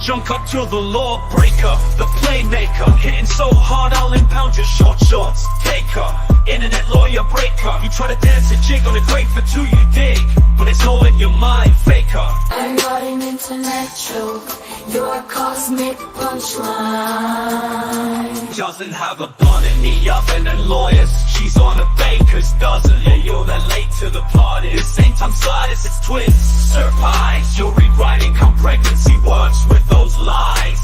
Junk up to the lawbreaker, the playmaker. Hitting so hard I'll impound your short shorts. Taker, internet lawyer breaker. You try to dance a jig on a grate for two you dig, but it's all in your mind, faker. I'm not an internet joke, you're a cosmic punchline. Doesn't have a bun in the oven and lawyers. She's on a baker's dozen. Yeah, you're that late to the party. The same time slides, it's twins. Surprise, you're rewriting come pregnancy words with those lies.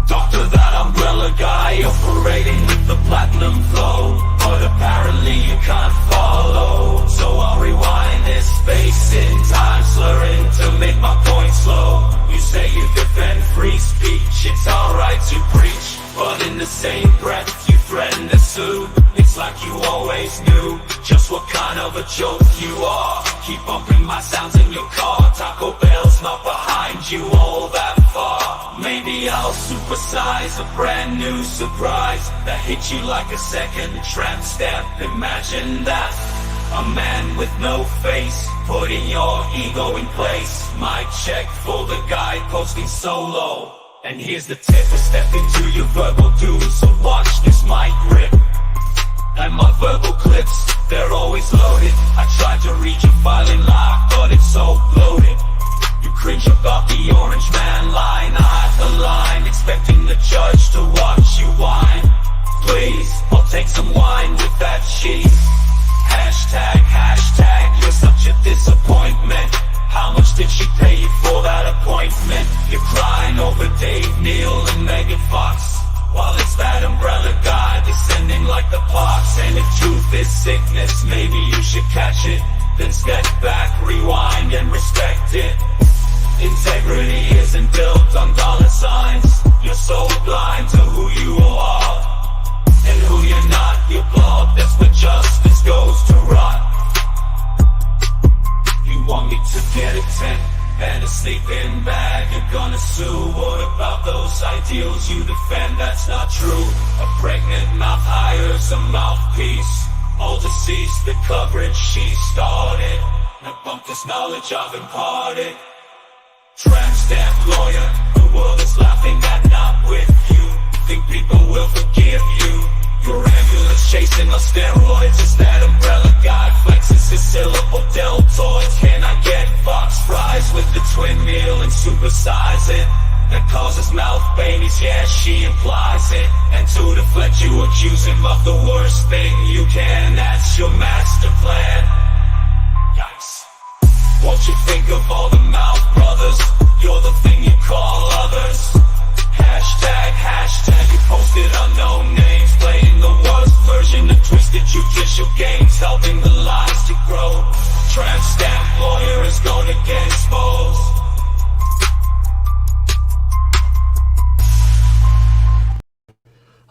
Doctor, that umbrella guy, operating with the platinum flow, but apparently you can't follow. So I'll rewind this space in time, slurring to make my point slow. You say you defend free speech, it's alright to preach, but in the same breath you threaten to sue. It's like you always knew just what kind of a joke you are. Keep bumping my sounds in your car. Taco Bell's not behind you all that far. Maybe I'll supersize a brand new surprise that hits you like a second tramp stamp. Imagine that, a man with no face, putting your ego in place. My check for the guy posting solo. And here's the tip, a step into your verbal doom, so watch this mic rip. And my verbal clips, they're always loaded. I tried to read your filing lock, but it's so bloated. You cringe about the orange man line, I the line, expecting the judge to watch you whine. Please, I'll take some wine with that cheese. Hashtag, hashtag, you're such a disappointment. How much did she pay you for that appointment? You're crying over Dave Neal and Megan Fox, while it's that umbrella guy descending like the pox. And if truth is sickness, maybe you should catch it. Then step back, rewind and respect it. Integrity isn't built on dollar signs. You're so blind to who you are and who you're not. Your blog, that's where justice goes to rot. You want me to get a tent and a sleeping bag, you're gonna sue. What about those ideals you defend? That's not true. A pregnant mouth hires a mouthpiece. All deceased, the coverage she started. Now bump this knowledge I've imparted. Tramp stamp lawyer, the world is laughing at not with you. Think people will forgive you? Your ambulance chasing on steroids. It's that umbrella guy flexes his syllable deltoids. Can I get box fries with the twin meal and supersize it? That causes mouth babies, yeah, she implies it. And to deflect, you accuse him of the worst thing you can. That's your master plan. Yikes. Won't you think of all the mouth brothers? You're the thing you call others. Hashtag, hashtag, you posted unknown names, playing the worst version of twisted judicial games, helping the lies to grow. Tramp stamp lawyer is gonna get exposed.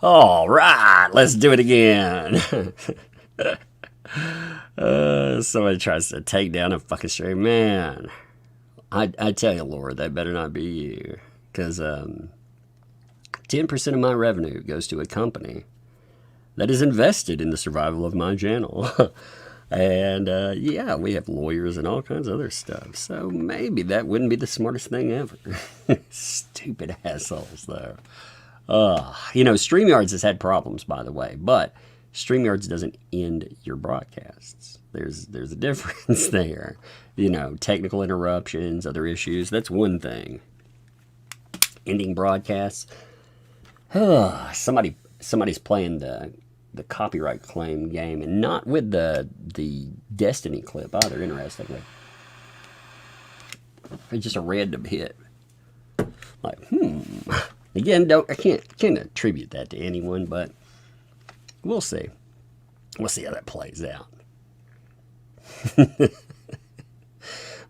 All right, let's do it again. Somebody tries to take down a fucking stream, man. I tell you, Lord, that better not be you, because 10% of my revenue goes to a company that is invested in the survival of my channel. And yeah, we have lawyers and all kinds of other stuff. So maybe that wouldn't be the smartest thing ever. Stupid assholes, though. You know, StreamYards has had problems, by the way, but StreamYards doesn't end your broadcasts. There's a difference there. You know, technical interruptions, other issues, that's one thing. Ending broadcasts. Somebody's playing the copyright claim game, and not with the Destiny clip either, interestingly. It's just a random hit. Like, Again, I can't attribute that to anyone, but we'll see. We'll see how that plays out.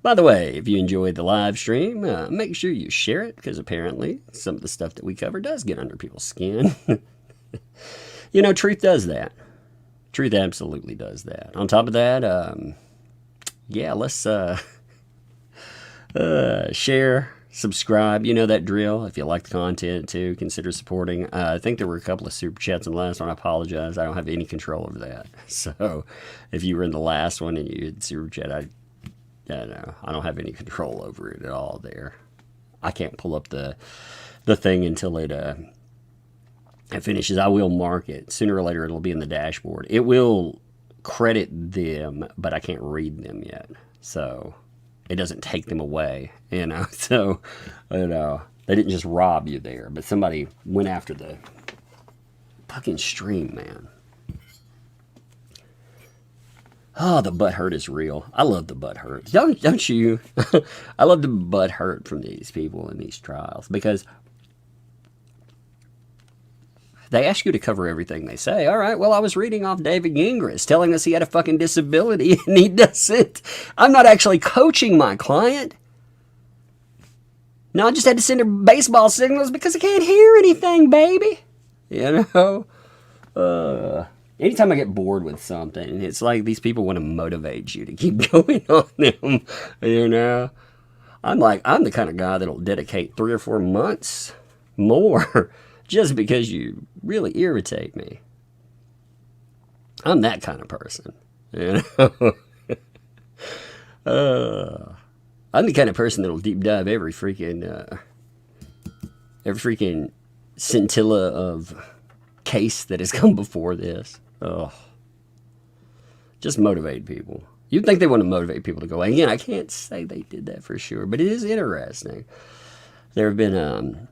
By the way, if you enjoyed the live stream, make sure you share it, because apparently some of the stuff that we cover does get under people's skin. You know, truth does that. Truth absolutely does that. On top of that, yeah, let's share, subscribe. You know that drill. If you like the content, too, consider supporting. I think there were a couple of super chats in the last one. I apologize. I don't have any control over that. So if you were in the last one and you had super chat, I don't know. I don't have any control over it at all there. I can't pull up the thing until it finishes. I will mark it. Sooner or later, it'll be in the dashboard. It will credit them, but I can't read them yet. So it doesn't take them away, you know. So, you know, they didn't just rob you there, but somebody went after the fucking stream, man. Oh, the butt hurt is real. I love the butt hurt. Don't you? I love the butt hurt from these people in these trials because they ask you to cover everything they say. All right, well, I was reading off David Gingras telling us he had a fucking disability and he doesn't. I'm not actually coaching my client. No, I just had to send her baseball signals because I can't hear anything, baby. You know? Anytime I get bored with something, it's like these people want to motivate you to keep going on them, you know? I'm the kind of guy that'll dedicate 3 or 4 months more just because you really irritate me. I'm that kind of person, you know? I'm the kind of person that'll deep dive every freaking scintilla of case that has come before this. Oh, just motivate people. You'd think they want to motivate people to go. Again, I can't say they did that for sure, but it is interesting. There have been,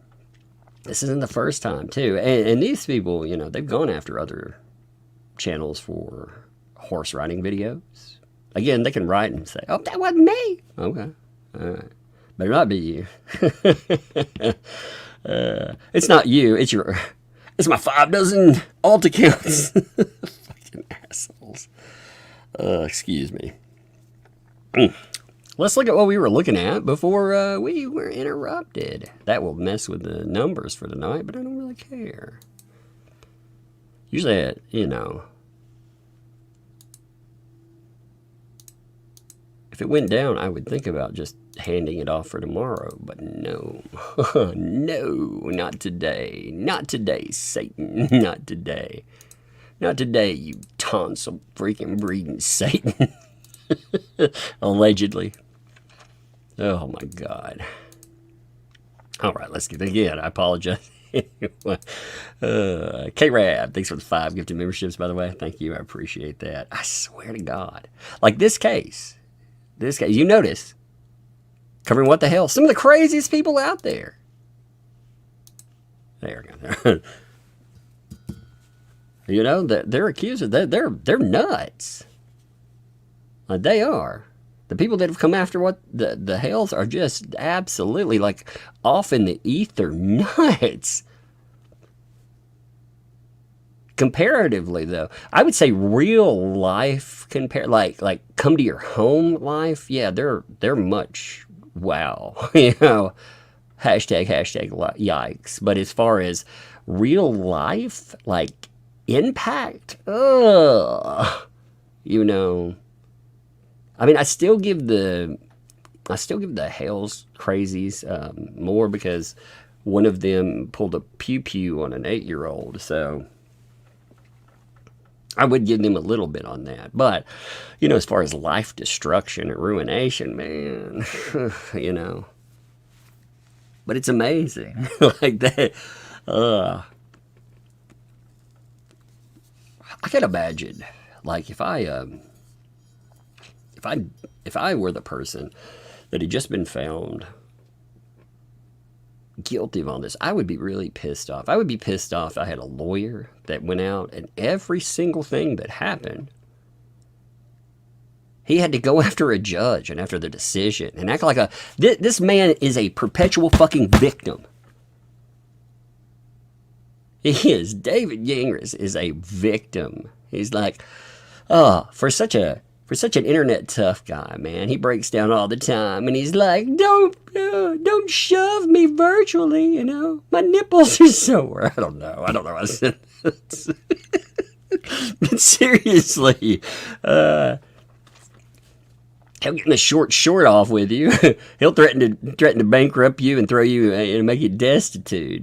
this isn't the first time too, and these people, you know, they've gone after other channels for horse riding videos. Again, they can write and say, "Oh, that wasn't me." Okay, all right, better not be you. It's not you. It's my 5 dozen alt accounts. Fucking assholes. Excuse me. Let's look at what we were looking at before we were interrupted. That will mess with the numbers for tonight, but I don't really care. Usually, you know, if it went down, I would think about just handing it off for tomorrow, but no. No, not today. Not today, Satan. Not today. Not today, you tonsil freaking breeding Satan. Allegedly. Oh my God. All right, let's get it again. I apologize. K-Rab, thanks for the 5 gifted memberships, by the way. Thank you. I appreciate that. I swear to God. Like this case, you notice, covering what the hell? Some of the craziest people out there. There we go. You know, their accusers, they're nuts. Like they are. The people that have come after what the hells are just absolutely like off in the ether nuts. Comparatively, though, I would say real life like come to your home life. Yeah, they're much wow. You know, hashtag yikes. But as far as real life, like impact, you know. I mean, I still give the Hales crazies more because one of them pulled a pew-pew on an 8-year-old, so I would give them a little bit on that. But, you know, as far as life destruction and ruination, man, you know. But it's amazing. Like that. I can imagine, like, if I were the person that had just been found guilty of all this, I would be really pissed off. I would be pissed off I had a lawyer that went out and every single thing that happened, he had to go after a judge and after the decision and act like this man is a perpetual fucking victim. He is. David Gingras is a victim. He's like, for such an internet tough guy, man. He breaks down all the time, and he's like, don't shove me virtually, you know. My nipples are sore. I don't know. I said that. But seriously, he'll get in a short off with you. He'll threaten to bankrupt you and throw you and make you destitute.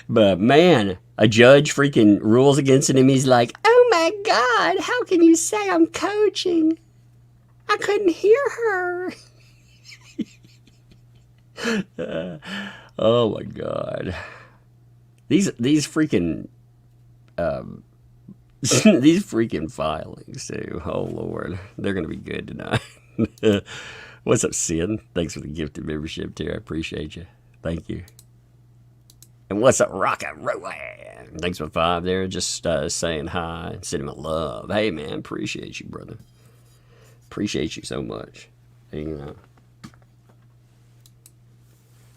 But man, a judge freaking rules against him. He's like, "Oh my God, how can you say I'm coaching? I couldn't hear her." Oh my God. These freaking these freaking filings too. Oh Lord, they're gonna be good tonight. What's up, Sin? Thanks for the gifted membership too. I appreciate you. Thank you. And what's up, Rocket Rowan? Thanks for 5 there. Just saying hi and sending my love. Hey man, appreciate you, brother. Appreciate you so much. And, you know,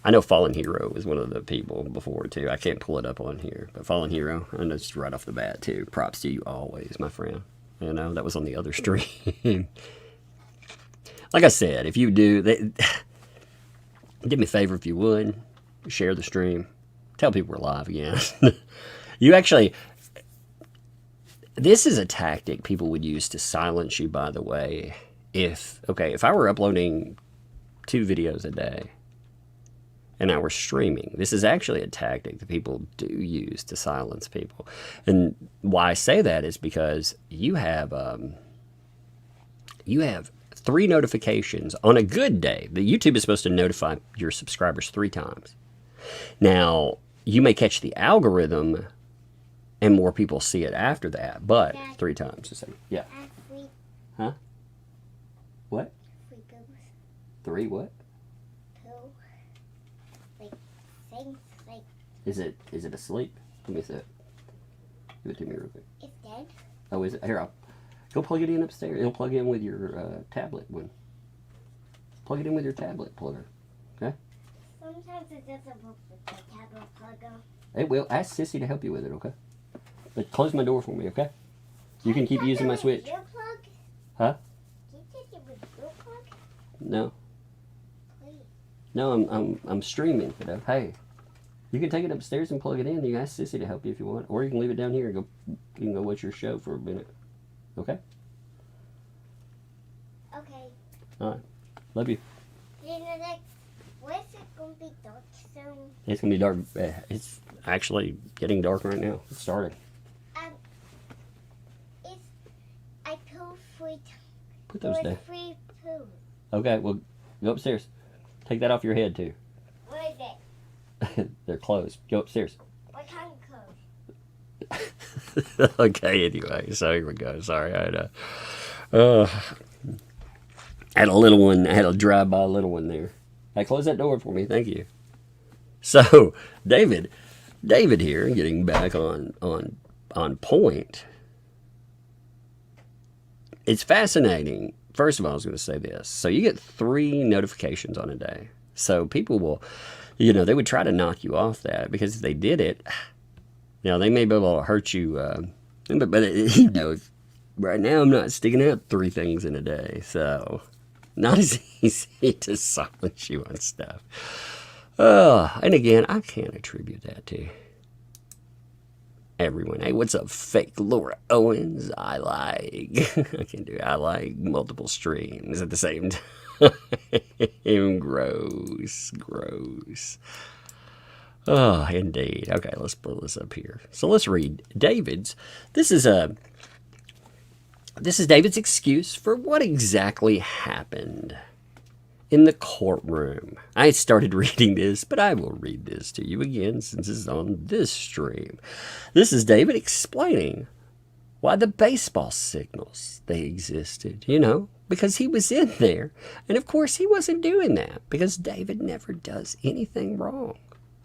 I know Fallen Hero was one of the people before too. I can't pull it up on here, but Fallen Hero, I know it's right off the bat too. Props to you always, my friend. You know, that was on the other stream. Like I said, if you do, do me a favor if you would, share the stream. Tell people we're live again. You actually, this is a tactic people would use to silence you, by the way. If I were uploading 2 videos a day and I were streaming, this is actually a tactic that people do use to silence people. And why I say that is because you have 3 notifications on a good day. The YouTube is supposed to notify your subscribers 3 times. Now, you may catch the algorithm and more people see it after that, but 3 times. Yeah. Huh? What? 3 what? Is it asleep? Let me see it. Give it to me real quick. It's dead. Oh, is it? Here, go plug it in upstairs. It'll plug in with your tablet one. Plug it in with your tablet plugger. Okay? Sometimes it doesn't work with the tablet plugger. It will. Ask Sissy to help you with it, okay? But close my door for me, okay? You can keep using my switch. Your plug? Huh? Can you take it with your plug? No. Please. No, I'm streaming it up. Hey, you can take it upstairs and plug it in. You can ask Sissy to help you if you want, or you can leave it down here and you can go watch your show for a minute. Okay? Okay. All right. Love you. You know, like, where's it gonna be dark soon? It's gonna be dark. It's actually getting dark right now. It's starting. I poo 3 times. Put those down. 3 poos. Okay, well, go upstairs. Take that off your head too. Where is it? They're closed. Go upstairs. What kind of clothes? Okay, anyway, so here we go. Sorry, I had a little one. I had a drive-by little one there. Hey, close that door for me. Thank you. So, David here, getting back on point. It's fascinating. First of all, I was going to say this. So you get 3 notifications on a day. So people will, they would try to knock you off that, because if they did it, they may be able to hurt you. But right now I'm not sticking out 3 things in a day. So not as easy to silence you on stuff. And again, I can't attribute that to everyone. Hey, what's up, fake Laura Owens? I like multiple streams at the same time. Gross. Oh, indeed. Okay, let's pull this up here. So let's read David's. This is David's excuse for what exactly happened in the courtroom. I started reading this, but I will read this to you again since it's on this stream. This is David explaining why the baseball signals, they existed, because he was in there. And of course he wasn't doing that, because David never does anything wrong,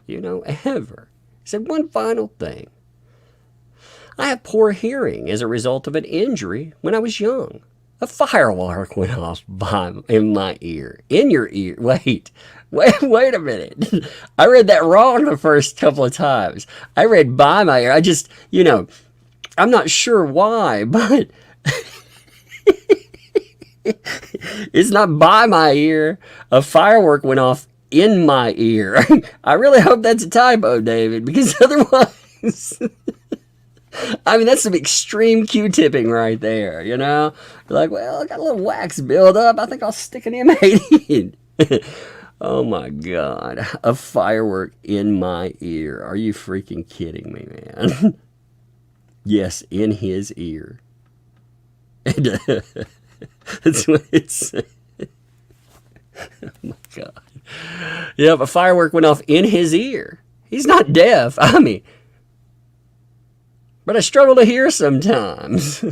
ever. He said one final thing. I have poor hearing as a result of an injury when I was young. A firework went off in my ear. In your ear. Wait a minute. I read that wrong the first couple of times. I read by my ear. I just, I'm not sure why, but it's not by my ear. A firework went off in my ear. I really hope that's a typo, David, because otherwise... that's some extreme Q-tipping right there, You're like, well, I got a little wax buildup. I think I'll stick an M8 in. Oh, my God. A firework in my ear. Are you freaking kidding me, man? Yes, in his ear. That's what it said. Oh, my God. Yep, a firework went off in his ear. He's not deaf. I mean, but I struggle to hear sometimes.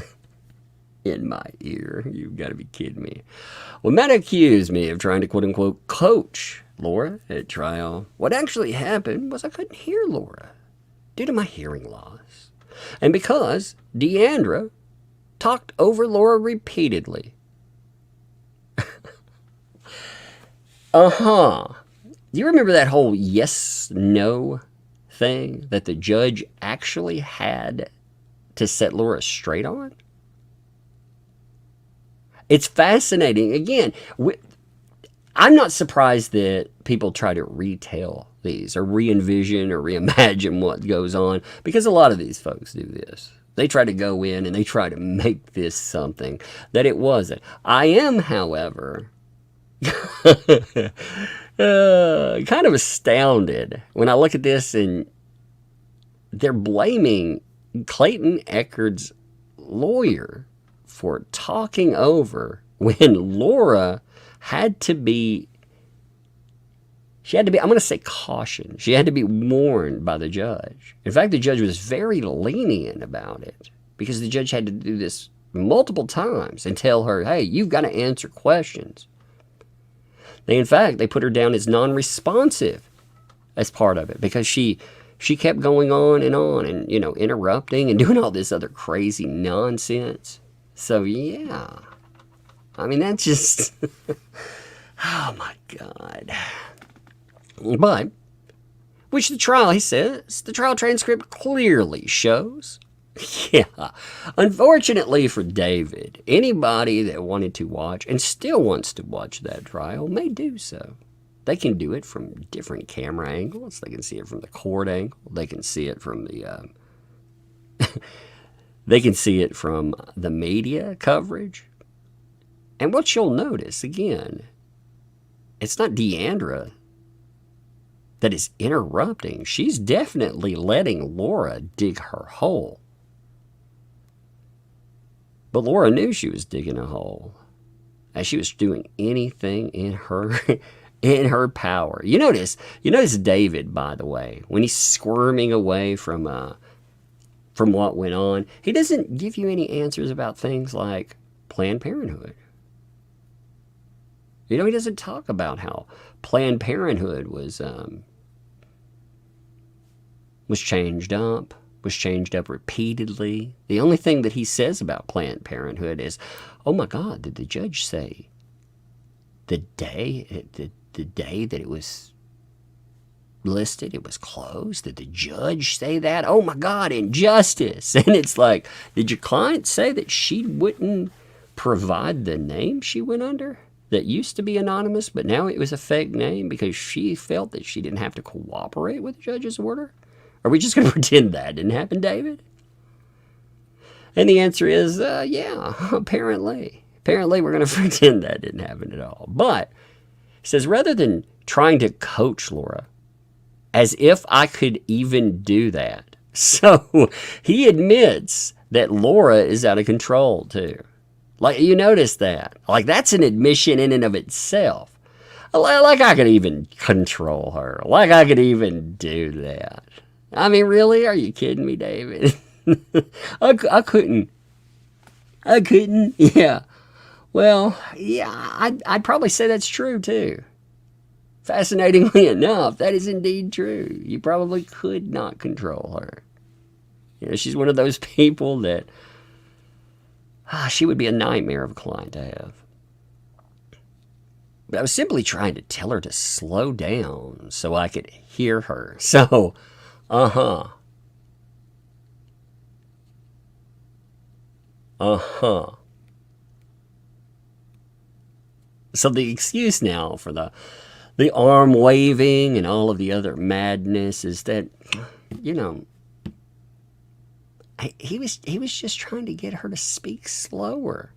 In my ear. You've got to be kidding me. Well, Matt accused me of trying to quote-unquote coach Laura at trial. What actually happened was I couldn't hear Laura due to my hearing loss. And because Deandra talked over Laura repeatedly. Do you remember that whole yes-no thing that the judge actually had to set Laura straight on? It's fascinating. Again, I'm not surprised that people try to retell these or re-envision or reimagine what goes on, because a lot of these folks do this. They try to go in and they try to make this something that it wasn't. I am, however, kind of astounded when I look at this and they're blaming Clayton Echard's lawyer for talking over when Laura had to be, I'm going to say cautioned. She had to be warned by the judge. In fact, the judge was very lenient about it because the judge had to do this multiple times and tell her, hey, you've got to answer questions. In fact, they put her down as non-responsive as part of it because she kept going on and, you know, interrupting and doing all this other crazy nonsense. So, yeah, I mean, that's just, oh, my God. But, which the trial, he says, the trial transcript clearly shows. Yeah, unfortunately for David, anybody that wanted to watch and still wants to watch that trial may do so. They can do it from different camera angles. They can see it from the court angle. They can see it from the... They can see it from the media coverage. And what you'll notice, again, it's not Deandra that is interrupting. She's definitely letting Laura dig her hole. But Laura knew she was digging a hole, as she was doing anything in her power. You notice David, by the way, when he's squirming away from what went on, he doesn't give you any answers about things like Planned Parenthood. You know, he doesn't talk about how Planned Parenthood was changed up repeatedly. The only thing that he says about Planned Parenthood is, oh my God, did the judge say the day that it was listed, it was closed? Did the judge say that? Oh my God, injustice. And it's like, did your client say that she wouldn't provide the name she went under that used to be anonymous, but now it was a fake name because she felt that she didn't have to cooperate with the judge's order? Are we just going to pretend that didn't happen, David? And the answer is, yeah, apparently. Apparently we're going to pretend that didn't happen at all. But it says, rather than trying to coach Laura, as if I could even do that. So he admits that Laura is out of control too. Like, you notice that. Like, that's an admission in and of itself. Like I could even control her. Like I could even do that. I mean, really? Are you kidding me, David? I couldn't. Yeah. Well, yeah, I'd probably say that's true too. Fascinatingly enough, that is indeed true. You probably could not control her. You know, she's one of those people that she would be a nightmare of a client to have. But I was simply trying to tell her to slow down so I could hear her. So, So the excuse now for the arm waving and all of the other madness is that, you know, he was just trying to get her to speak slower.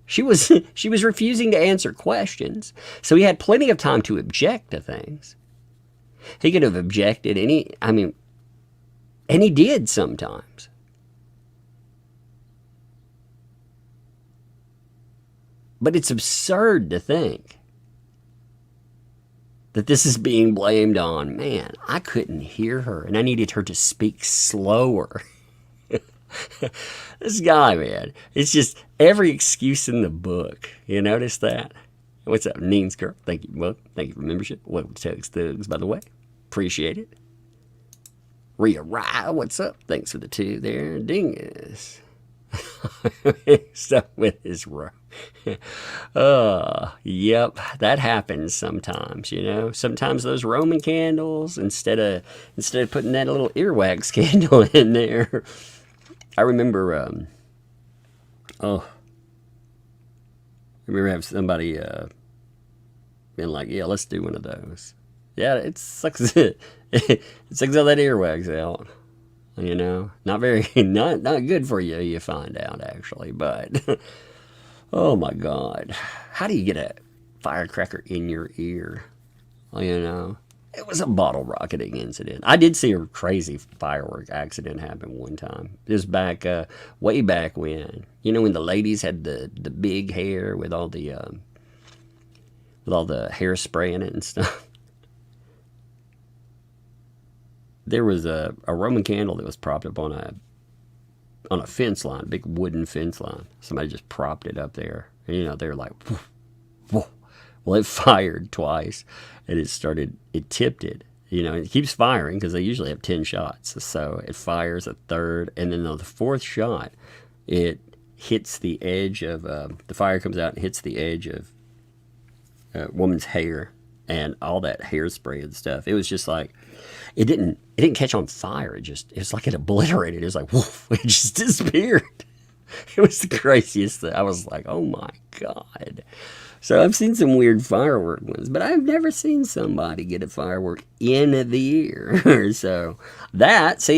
She was refusing to answer questions, so he had plenty of time to object to things. He could have objected and he did sometimes. But it's absurd to think that this is being blamed on. Man, I couldn't hear her, and I needed her to speak slower. This guy, man, it's just every excuse in the book. You notice that? What's up, Neen's girl? Thank you, well, thank you for membership. Welcome to Text Thugs, by the way. Appreciate it. Rhea Rye, what's up? Thanks for the 2 there. Dingus. Stuff with his row. Yep, that happens sometimes, you know. Sometimes those Roman candles, instead of putting that little earwax candle in there. I remember, I remember having somebody been like, yeah, let's do one of those. Yeah, it sucks. It sucks all that earwax out. You know, not good for you, you find out, actually. But, oh my God. How do you get a firecracker in your ear? Well, you know, it was a bottle rocketing incident. I did see a crazy firework accident happen one time. It was back, way back when. You know, when the ladies had the big hair with all the hairspray in it and stuff. There was a Roman candle that was propped up on a fence line, a big wooden fence line. Somebody just propped it up there. And, you know, they were like, whoa, whoa. Well, it fired twice, and it tipped it. You know, it keeps firing because they usually have 10 shots. So it fires a third, and then on the 4th shot, it hits the edge of, the fire comes out and hits the edge of a woman's hair and all that hairspray and stuff. It was just like, it didn't catch on fire. It was like it obliterated. It was like, woof, it just disappeared. It was the craziest thing. I was like, oh my God. So I've seen some weird firework ones, but I've never seen somebody get a firework in the ear. So that's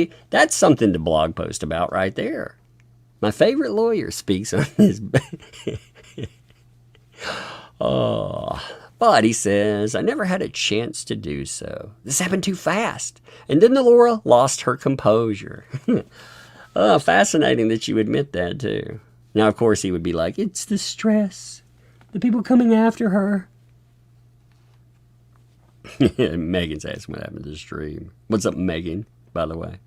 something to blog post about right there. My favorite lawyer speaks on his. Oh. But he says, I never had a chance to do so. This happened too fast. And then Laura lost her composure. Oh, fascinating that you admit that, too. Now, of course, he would be like, it's the stress. The people coming after her. Megan's asking what happened to the stream. What's up, Megan, by the way?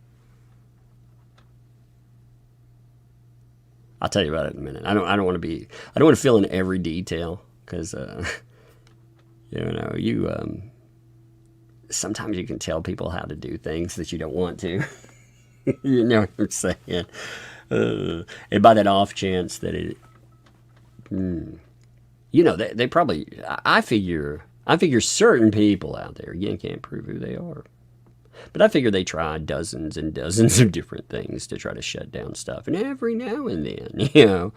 I'll tell you about it in a minute. I don't want to fill in every detail, because, you know, sometimes you can tell people how to do things that you don't want to. You know what I'm saying? And by that off chance that you know, they probably, I figure certain people out there, again, can't prove who they are, but I figure they try dozens and dozens of different things to try to shut down stuff. And every now and then, you know,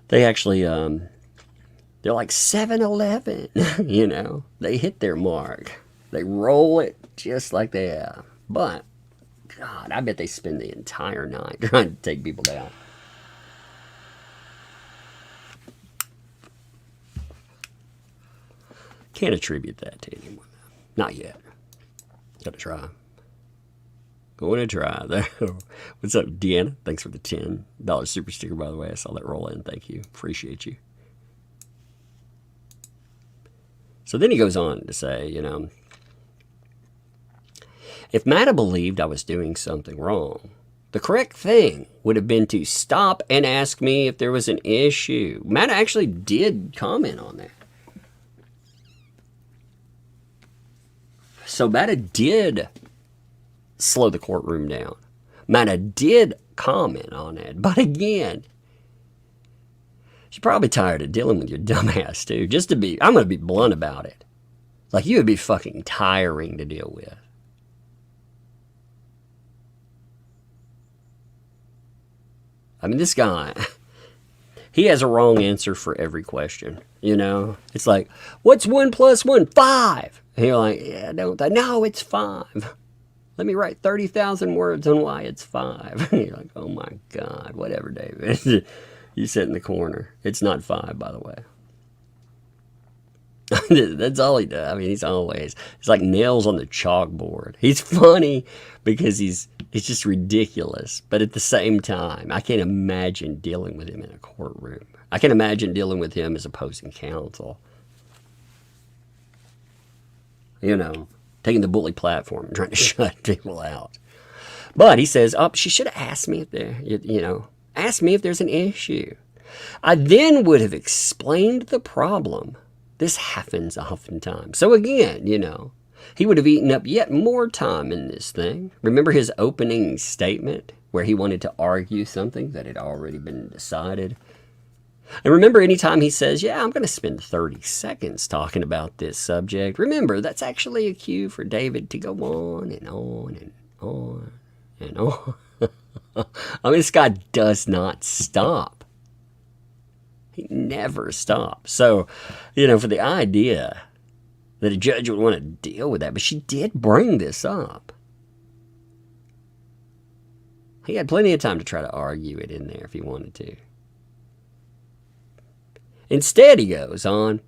they actually, they're like 7-Eleven, you know. They hit their mark. They roll it just like they have. But, God, I bet they spend the entire night trying to take people down. Can't attribute that to anyone. Not yet. Gotta try. Going to try. What's up, Deanna? Thanks for the $10 super sticker, by the way. I saw that roll in. Thank you. Appreciate you. So then he goes on to say, you know, if Matta believed I was doing something wrong, the correct thing would have been to stop and ask me if there was an issue. Matta actually did comment on that. So Matta did slow the courtroom down. Matta did comment on it. But again, she's probably tired of dealing with your dumbass, too. I'm going to be blunt about it. Like, you would be fucking tiring to deal with. I mean, this guy, he has a wrong answer for every question, you know? It's like, what's 1 + 1? 5. And you're like, yeah, no, it's 5. Let me write 30,000 words on why it's 5. And you're like, oh my God, whatever, David. You sit in the corner. It's not 5, by the way. That's all he does. I mean, it's like nails on the chalkboard. He's funny because he's just ridiculous. But at the same time, I can't imagine dealing with him in a courtroom. I can imagine dealing with him as opposing counsel. you know, taking the bully platform and trying to shut people out. But he says, oh, she should have asked me if there, you know, asked me if there's an issue. I then would have explained the problem. This happens oftentimes. So again, you know, he would have eaten up yet more time in this thing. Remember his opening statement where he wanted to argue something that had already been decided? And remember, anytime he says, yeah, I'm going to spend 30 seconds talking about this subject, remember, that's actually a cue for David to go on and on and on and on. I mean, this guy does not stop. He never stops. So, you know, for the idea that a judge would want to deal with that, but she did bring this up. He had plenty of time to try to argue it in there if he wanted to. Instead, he goes on,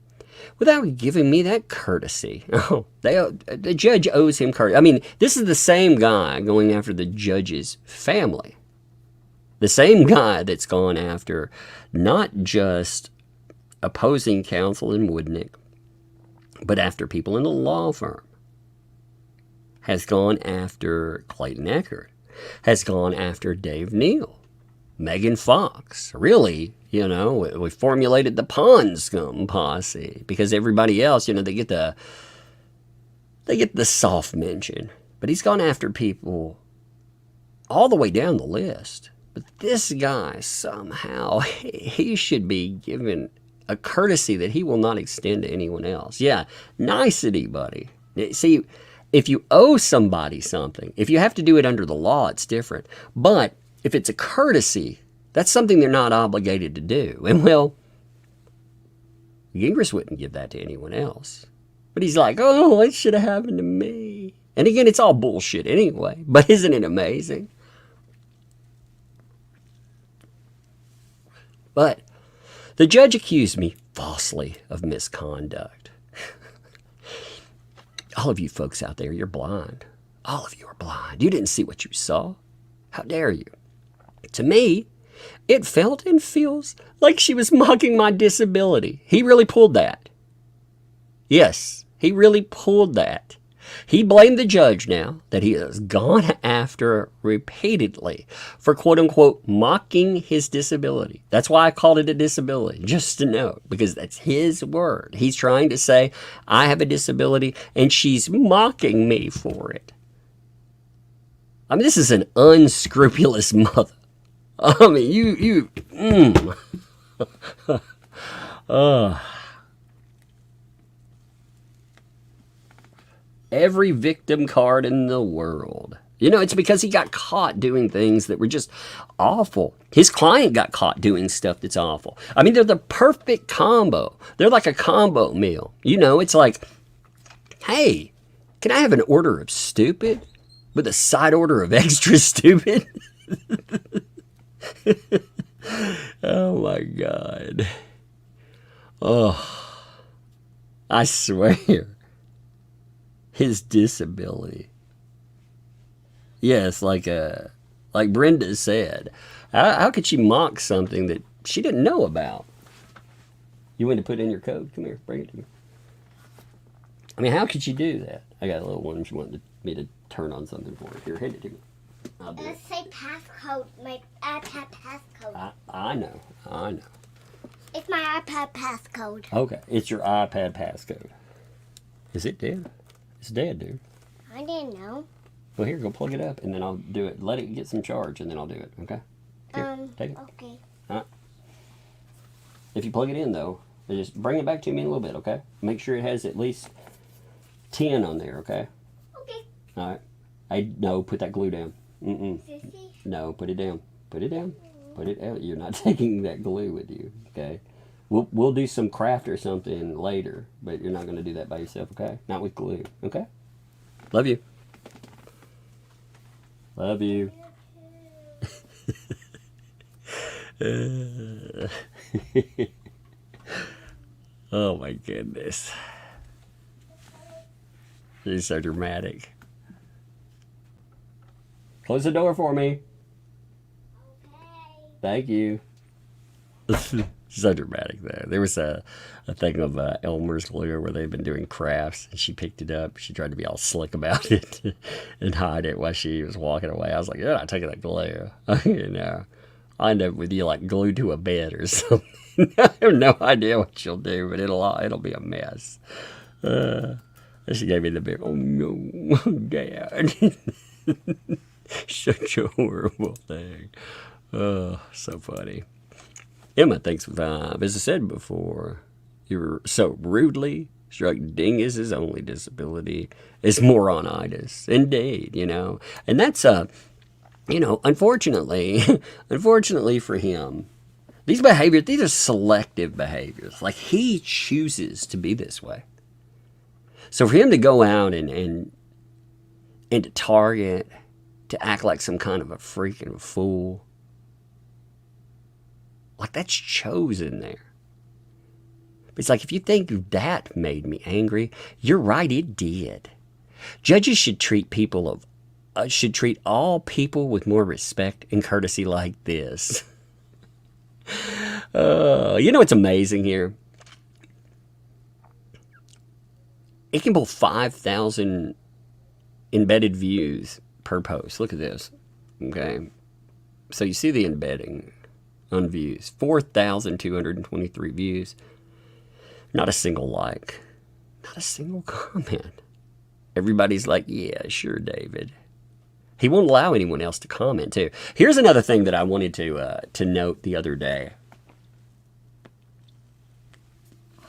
without giving me that courtesy. Oh, the judge owes him courtesy. I mean, this is the same guy going after the judge's family. The same guy that's gone after not just opposing counsel in Woodnick, but after people in the law firm. Has gone after Clayton Echard. Has gone after Dave Neal. Megan Fox. Really, you know, we formulated the Pond Scum posse because everybody else, you know, they get the soft mention. But he's gone after people all the way down the list. But this guy, somehow, he should be given a courtesy that he will not extend to anyone else. Yeah, nicety, buddy. See, if you owe somebody something, if you have to do it under the law, it's different. But if it's a courtesy, that's something they're not obligated to do. And, well, Gingras wouldn't give that to anyone else. But he's like, oh, it should have happened to me. And again, it's all bullshit anyway. But isn't it amazing? But the judge accused me falsely of misconduct. All of you folks out there, you're blind. All of you are blind. You didn't see what you saw. How dare you? To me, it felt and feels like she was mocking my disability. He really pulled that. Yes, he really pulled that. He blamed the judge now that he has gone after repeatedly for quote-unquote mocking his disability. That's why I called it a disability, just to note, because that's his word. He's trying to say, I have a disability, and she's mocking me for it. I mean, this is an unscrupulous mother. I mean, every victim card in the world. You know, it's because he got caught doing things that were just awful. His client got caught doing stuff that's awful. I mean, they're the perfect combo. They're like a combo meal. You know, it's like, hey, can I have an order of stupid with a side order of extra stupid? Oh, my God. Oh, I swear. His disability. Yes, like Brenda said. How could she mock something that she didn't know about? You want to put in your code? Come here, bring it to me. I mean, how could she do that? I got a little one. She wanted me to turn on something for her. Here, hand it to me. I'll do it. Let's say passcode, my iPad passcode. I know. It's my iPad passcode. Okay, it's your iPad passcode. Is it dead? It's dead, dude. I didn't know. Well, here, go plug it up, and then I'll do it. Let it get some charge, and then I'll do it, okay? Here, take it. Okay. All right. If you plug it in, though, just bring it back to me in a little bit, okay? Make sure it has at least 10 on there, okay? Okay. All right. No, put that glue down. Sissy. No, put it down. Put it down. Put it out. You're not taking that glue with you, okay? We'll do some craft or something later, but you're not going to do that by yourself, okay? Not with glue, okay? Love you. Love you. Oh my goodness. She's so dramatic. Close the door for me. Okay. Thank you. So dramatic, though. There was a thing of Elmer's lawyer where they've been doing crafts, and she picked it up. She tried to be all slick about it and hide it while she was walking away. I was like, "You're not taking that glue." You know, I end up with you like glued to a bed or something. I have no idea what she'll do, but it'll be a mess. And she gave me the big, "Oh no, Dad." Such a horrible thing. Oh, so funny. Emma thinks 5. As I said before, you're so rudely struck. Dingus's only disability is moronitis. Indeed, you know. And that's, you know, unfortunately for him, these are selective behaviors. Like, he chooses to be this way. So for him to go out and to target, to act like some kind of a freaking fool, like, that's chosen there. It's like, if you think that made me angry, you're right, it did. Judges should treat all people with more respect and courtesy like this. You know what's amazing here? It can pull 5,000 embedded views per post. Look at this. Okay. So you see the embedding on views. 4,223 views. Not a single like. Not a single comment. Everybody's like, "Yeah, sure, David." He won't allow anyone else to comment, too. Here's another thing that I wanted to note the other day.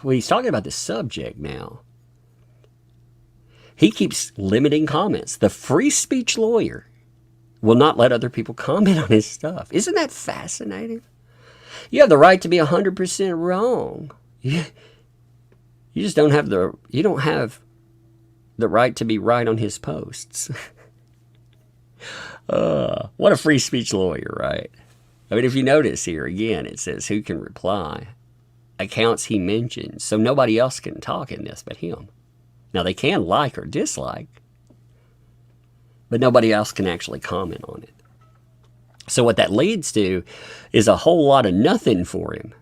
Well, he's talking about the subject now. He keeps limiting comments. The free speech lawyer will not let other people comment on his stuff. Isn't that fascinating? You have the right to be 100% wrong. You just don't have the right to be right on his posts. What a free speech lawyer, right? I mean, if you notice here, again, it says who can reply. Accounts he mentions, so nobody else can talk in this but him. Now, they can like or dislike, but nobody else can actually comment on it. So what that leads to is a whole lot of nothing for him.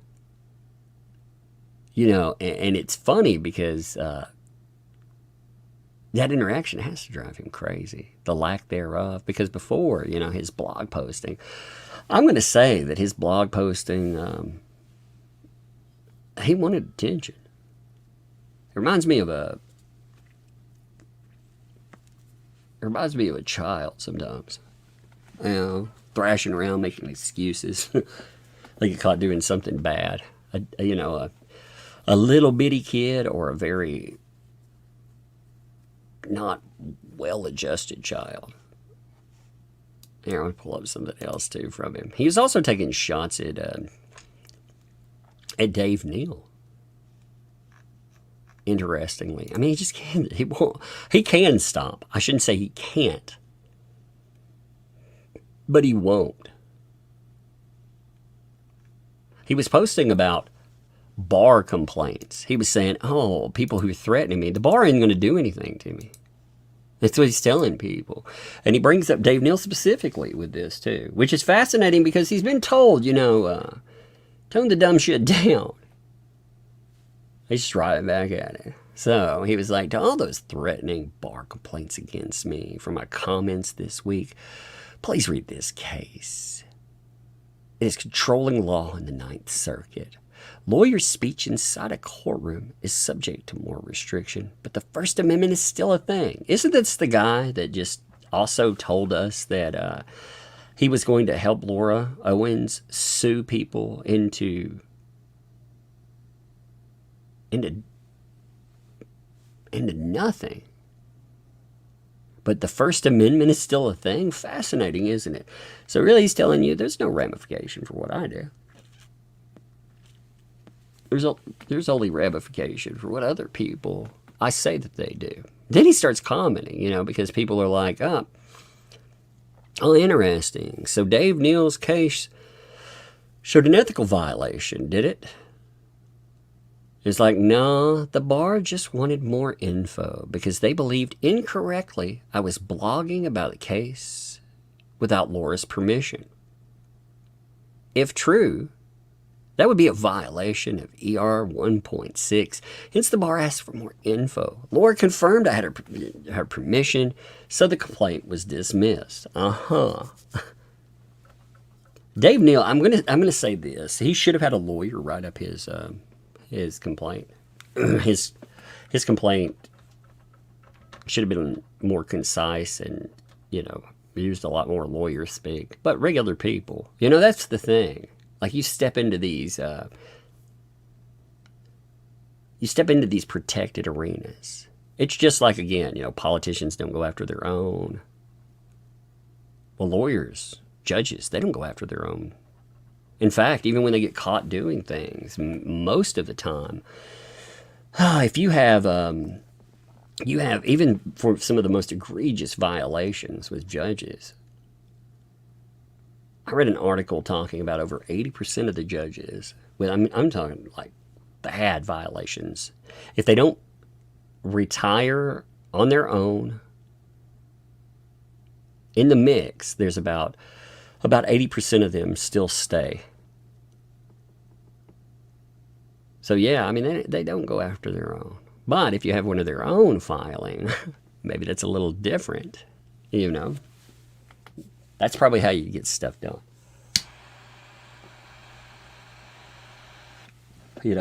You know, and it's funny because that interaction has to drive him crazy. The lack thereof. Because before, you know, his blog posting, I'm going to say that his blog posting, he wanted attention. It reminds me of a child sometimes. You know, thrashing around, making excuses. They get caught doing something bad. A little bitty kid or a very not well-adjusted child. Here, I'll pull up something else, too, from him. He was also taking shots at Dave Neal. Interestingly. I mean, he just can't. He can stop. I shouldn't say he can't. But he won't. He was posting about bar complaints. He was saying, "Oh, people who are threatening me, the bar ain't going to do anything to me." That's what he's telling people. And he brings up Dave Neal specifically with this, too, which is fascinating because he's been told, you know, tone the dumb shit down. He's just right back at it. So he was like, to all those threatening bar complaints against me for my comments this week, please read this case. It is controlling law in the Ninth Circuit. Lawyer speech inside a courtroom is subject to more restriction, but the First Amendment is still a thing. Isn't this the guy that just also told us that he was going to help Laura Owens sue people into nothing? But the First Amendment is still a thing? Fascinating, isn't it? So really he's telling you there's no ramification for what I do. There's only ramification for what other people I say that they do. Then he starts commenting, you know, because people are like, oh, interesting. So Dave Neal's case showed an ethical violation, did it? It's like, no, the bar just wanted more info because they believed incorrectly I was blogging about the case without Laura's permission. If true, That would be a violation of ER 1.6. Hence, the bar asked for more info. Laura confirmed I had her permission, so the complaint was dismissed. Dave Neal, I'm gonna say this. He should have had a lawyer write up his complaint. his complaint should have been more concise and, used a lot more lawyer speak. But regular people, that's the thing. Like, you step into these protected arenas. It's just like, again, politicians don't go after their own. Well, lawyers, judges, they don't go after their own. In fact, even when they get caught doing things, most of the time, if you have even for some of the most egregious violations with judges, I read an article talking about over 80% of the judges, I'm talking like bad violations, if they don't retire on their own, in the mix, there's about 80% of them still stay. So yeah, they don't go after their own. But if you have one of their own filing, maybe that's a little different, That's probably how you get stuff done.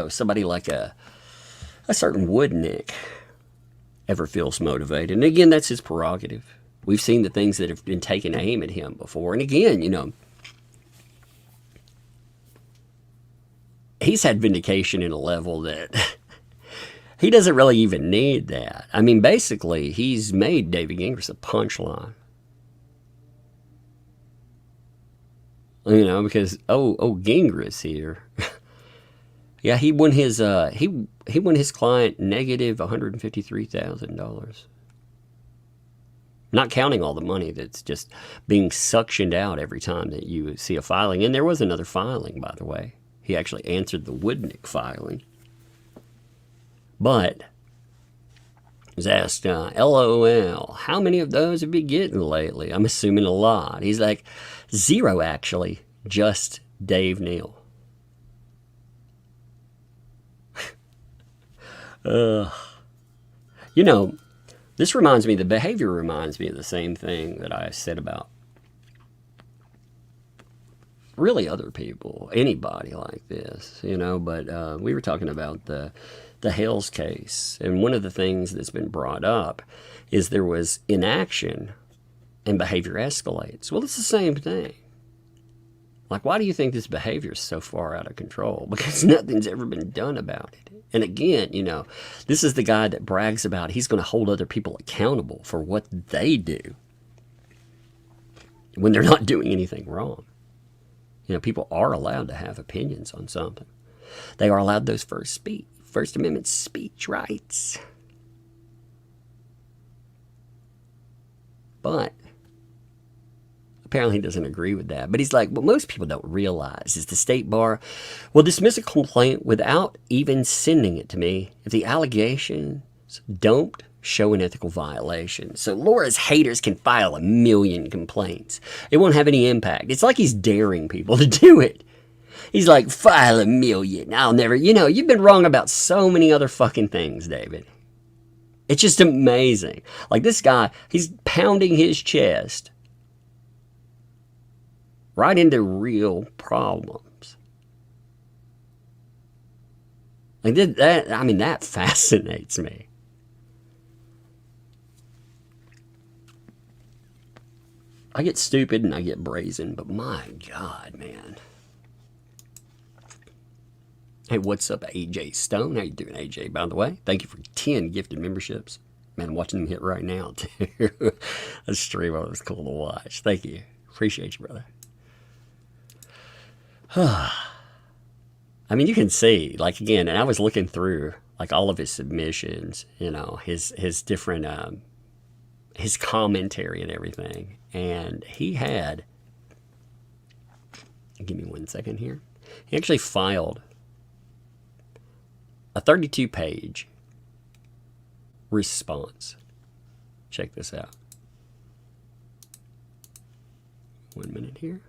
Somebody like a certain Woodnick ever feels motivated. And again, that's his prerogative. We've seen the things that have been taken aim at him before. And again, he's had vindication in a level that he doesn't really even need that. Basically, he's made David Gingras a punchline. Because Gingras here, yeah, he won his client negative $153,000, not counting all the money that's just being suctioned out every time that you see a filing. And there was another filing, by the way. He actually answered the Woodnick filing, but was asked, LOL, how many of those have you been getting lately? I'm assuming a lot. He's like, 0 actually, just Dave Neal. The behavior reminds me of the same thing that I said about really other people, anybody like this, but we were talking about the Hales case, and one of the things that's been brought up is there was inaction and behavior escalates. Well, it's the same thing. Like, why do you think this behavior is so far out of control? Because nothing's ever been done about it. And again, this is the guy that brags about he's going to hold other people accountable for what they do when they're not doing anything wrong. People are allowed to have opinions on something. They are allowed those First Amendment speech rights. But apparently he doesn't agree with that. But he's like, what most people don't realize is the state bar will dismiss a complaint without even sending it to me if the allegations don't show an ethical violation. So Laura's haters can file 1 million complaints. It won't have any impact. It's like he's daring people to do it. He's like, file 1 million. I'll never, you've been wrong about so many other fucking things, David. It's just amazing. Like, this guy, he's pounding his chest right into real problems. Like that fascinates me. I get stupid and I get brazen, but my God, man. Hey, what's up, AJ Stone? How you doing, AJ, by the way? Thank you for 10 gifted memberships. Man, I'm watching them hit right now, too. That stream was cool to watch. Thank you. Appreciate you, brother. You can see, like, again, and I was looking through, like, all of his submissions, his different, his commentary and everything. And he had, give me 1 second here. He actually filed a 32-page response. Check this out. 1 minute here.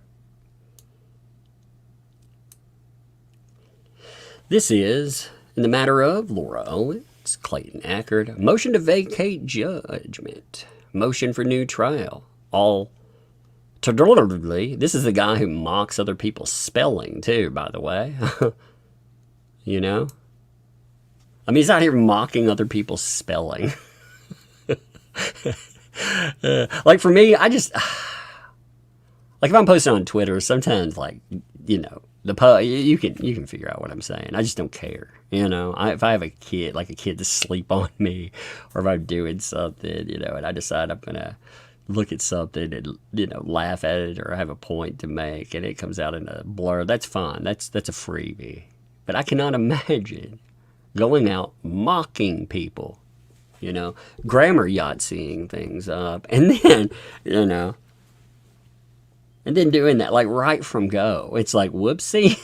This is in the matter of Laura Owens, Clayton Echard, motion to vacate judgment, motion for new trial. This is the guy who mocks other people's spelling, too, by the way. You know? I mean, he's out here mocking other people's spelling. Like, for me, I just... Like, if I'm posting on Twitter, sometimes, like, you know, you can figure out what I'm saying. I just don't care, you know. If I have a kid, like a kid to sleep on me, or if I'm doing something, you know, and I decide I'm going to look at something and, you know, laugh at it or have a point to make, and it comes out in a blur, that's fine. That's a freebie. But I cannot imagine going out mocking people, you know, grammar Yahtseeing things up, and then, you know, and then doing that, like, right from go. It's like, whoopsie.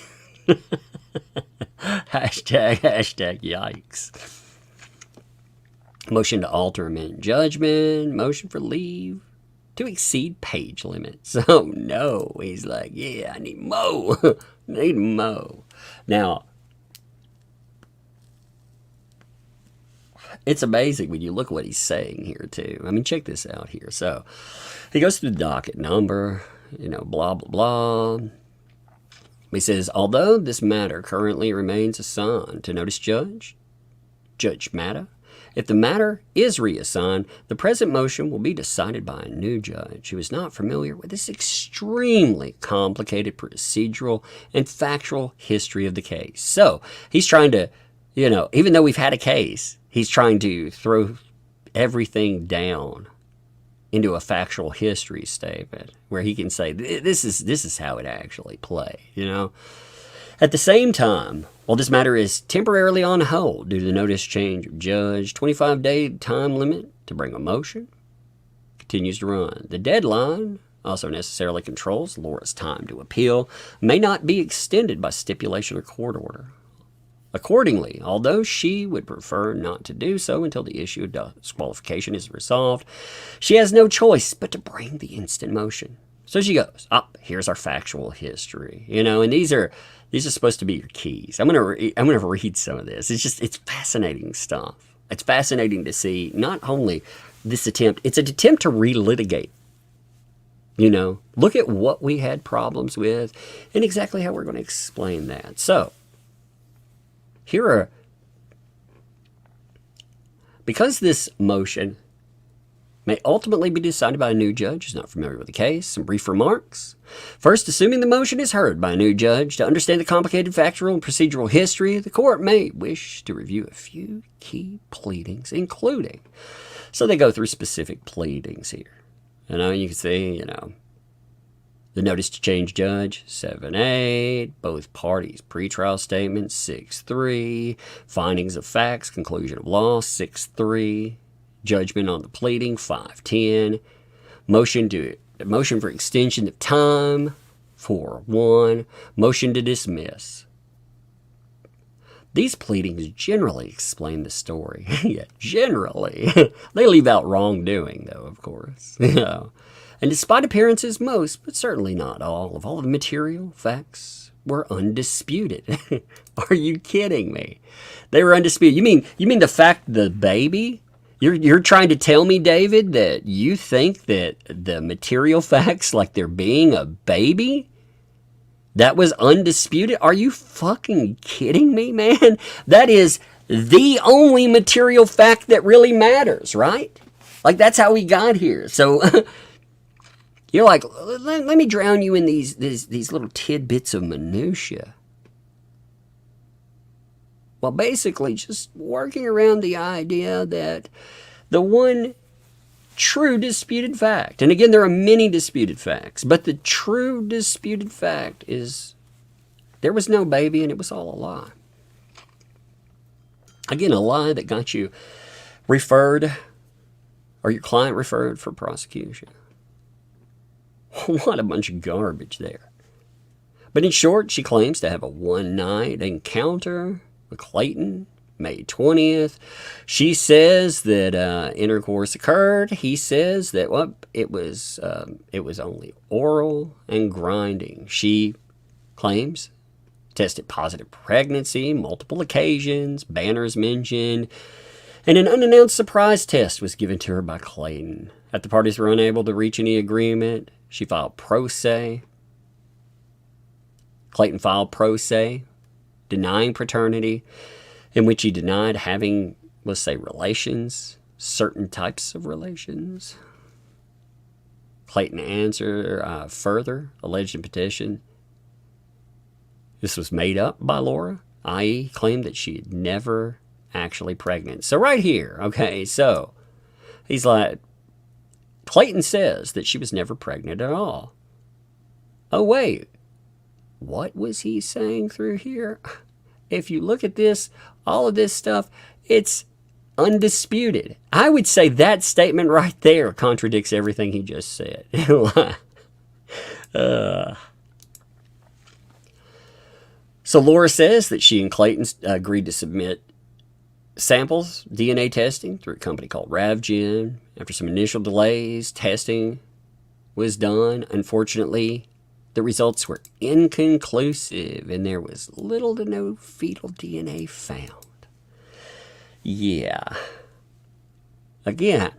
hashtag yikes. Motion to alter amend judgment. Motion for leave to exceed page limits. Oh, no. He's like, yeah, I need mo. Need mo. Now, it's amazing when you look at what he's saying here, too. I mean, check this out here. So, he goes through the docket number, you know, blah, blah, blah. He says, although this matter currently remains assigned to notice Judge Matter, if the matter is reassigned, the present motion will be decided by a new judge who is not familiar with this extremely complicated procedural and factual history of the case. So, he's trying to, you know, even though we've had a case, he's trying to throw everything down into a factual history statement where he can say, this is how it actually played, you know. At the same time, while this matter is temporarily on hold due to the notice change of judge, 25-day time limit to bring a motion continues to run. The deadline also necessarily controls Laura's time to appeal, may not be extended by stipulation or court order. Accordingly, although she would prefer not to do so until the issue of disqualification is resolved, she has no choice but to bring the instant motion. So she goes, here's our factual history, you know, and these are supposed to be your keys. I'm gonna read some of this. It's fascinating stuff. It's fascinating to see not only this attempt, it's an attempt to relitigate. You know, look at what we had problems with and exactly how we're going to explain that. So, because this motion may ultimately be decided by a new judge who's not familiar with the case, some brief remarks. First, assuming the motion is heard by a new judge, to understand the complicated factual and procedural history, the court may wish to review a few key pleadings, including, so they go through specific pleadings here. You know, you can see, you know, the notice to change judge, 7-8, both parties' pretrial statement, 6-3, findings of facts, conclusion of law, 6-3, judgment on the pleading, 5-10, motion for extension of time, 4-1, motion to dismiss. These pleadings generally explain the story. Yeah, generally. They leave out wrongdoing, though, of course. You know. And despite appearances, most, but certainly not all, of all the material facts were undisputed. Are you kidding me? They were undisputed. You mean the fact the baby? You're trying to tell me, David, that you think that the material facts, like there being a baby, that was undisputed? Are you fucking kidding me, man? That is the only material fact that really matters, right? Like, that's how we got here. So... You're like, let me drown you in these little tidbits of minutia. Well, basically, just working around the idea that the one true disputed fact, and again, there are many disputed facts, but the true disputed fact is there was no baby and it was all a lie. Again, a lie that got you referred, or your client referred for prosecution. What a bunch of garbage there. But in short, she claims to have a one-night encounter with Clayton, May 20th. She says that intercourse occurred. He says that it was only oral and grinding. She claims tested positive pregnancy, multiple occasions, banners mentioned, and an unannounced surprise test was given to her by Clayton. After the parties were unable to reach any agreement, she filed pro se. Clayton filed pro se, denying paternity, in which he denied having, let's say, relations, certain types of relations. Clayton answered further, alleged in petition. This was made up by Laura, i.e. claimed that she had never actually pregnant. So right here, okay, so he's like, Clayton says that she was never pregnant at all. Oh, wait. What was he saying through here? If you look at this, all of this stuff, it's undisputed. I would say that statement right there contradicts everything he just said. So Laura says that she and Clayton agreed to submit samples, DNA testing, through a company called Ravgen. After some initial delays, testing was done. Unfortunately, the results were inconclusive, and there was little to no fetal DNA found. Yeah. Again,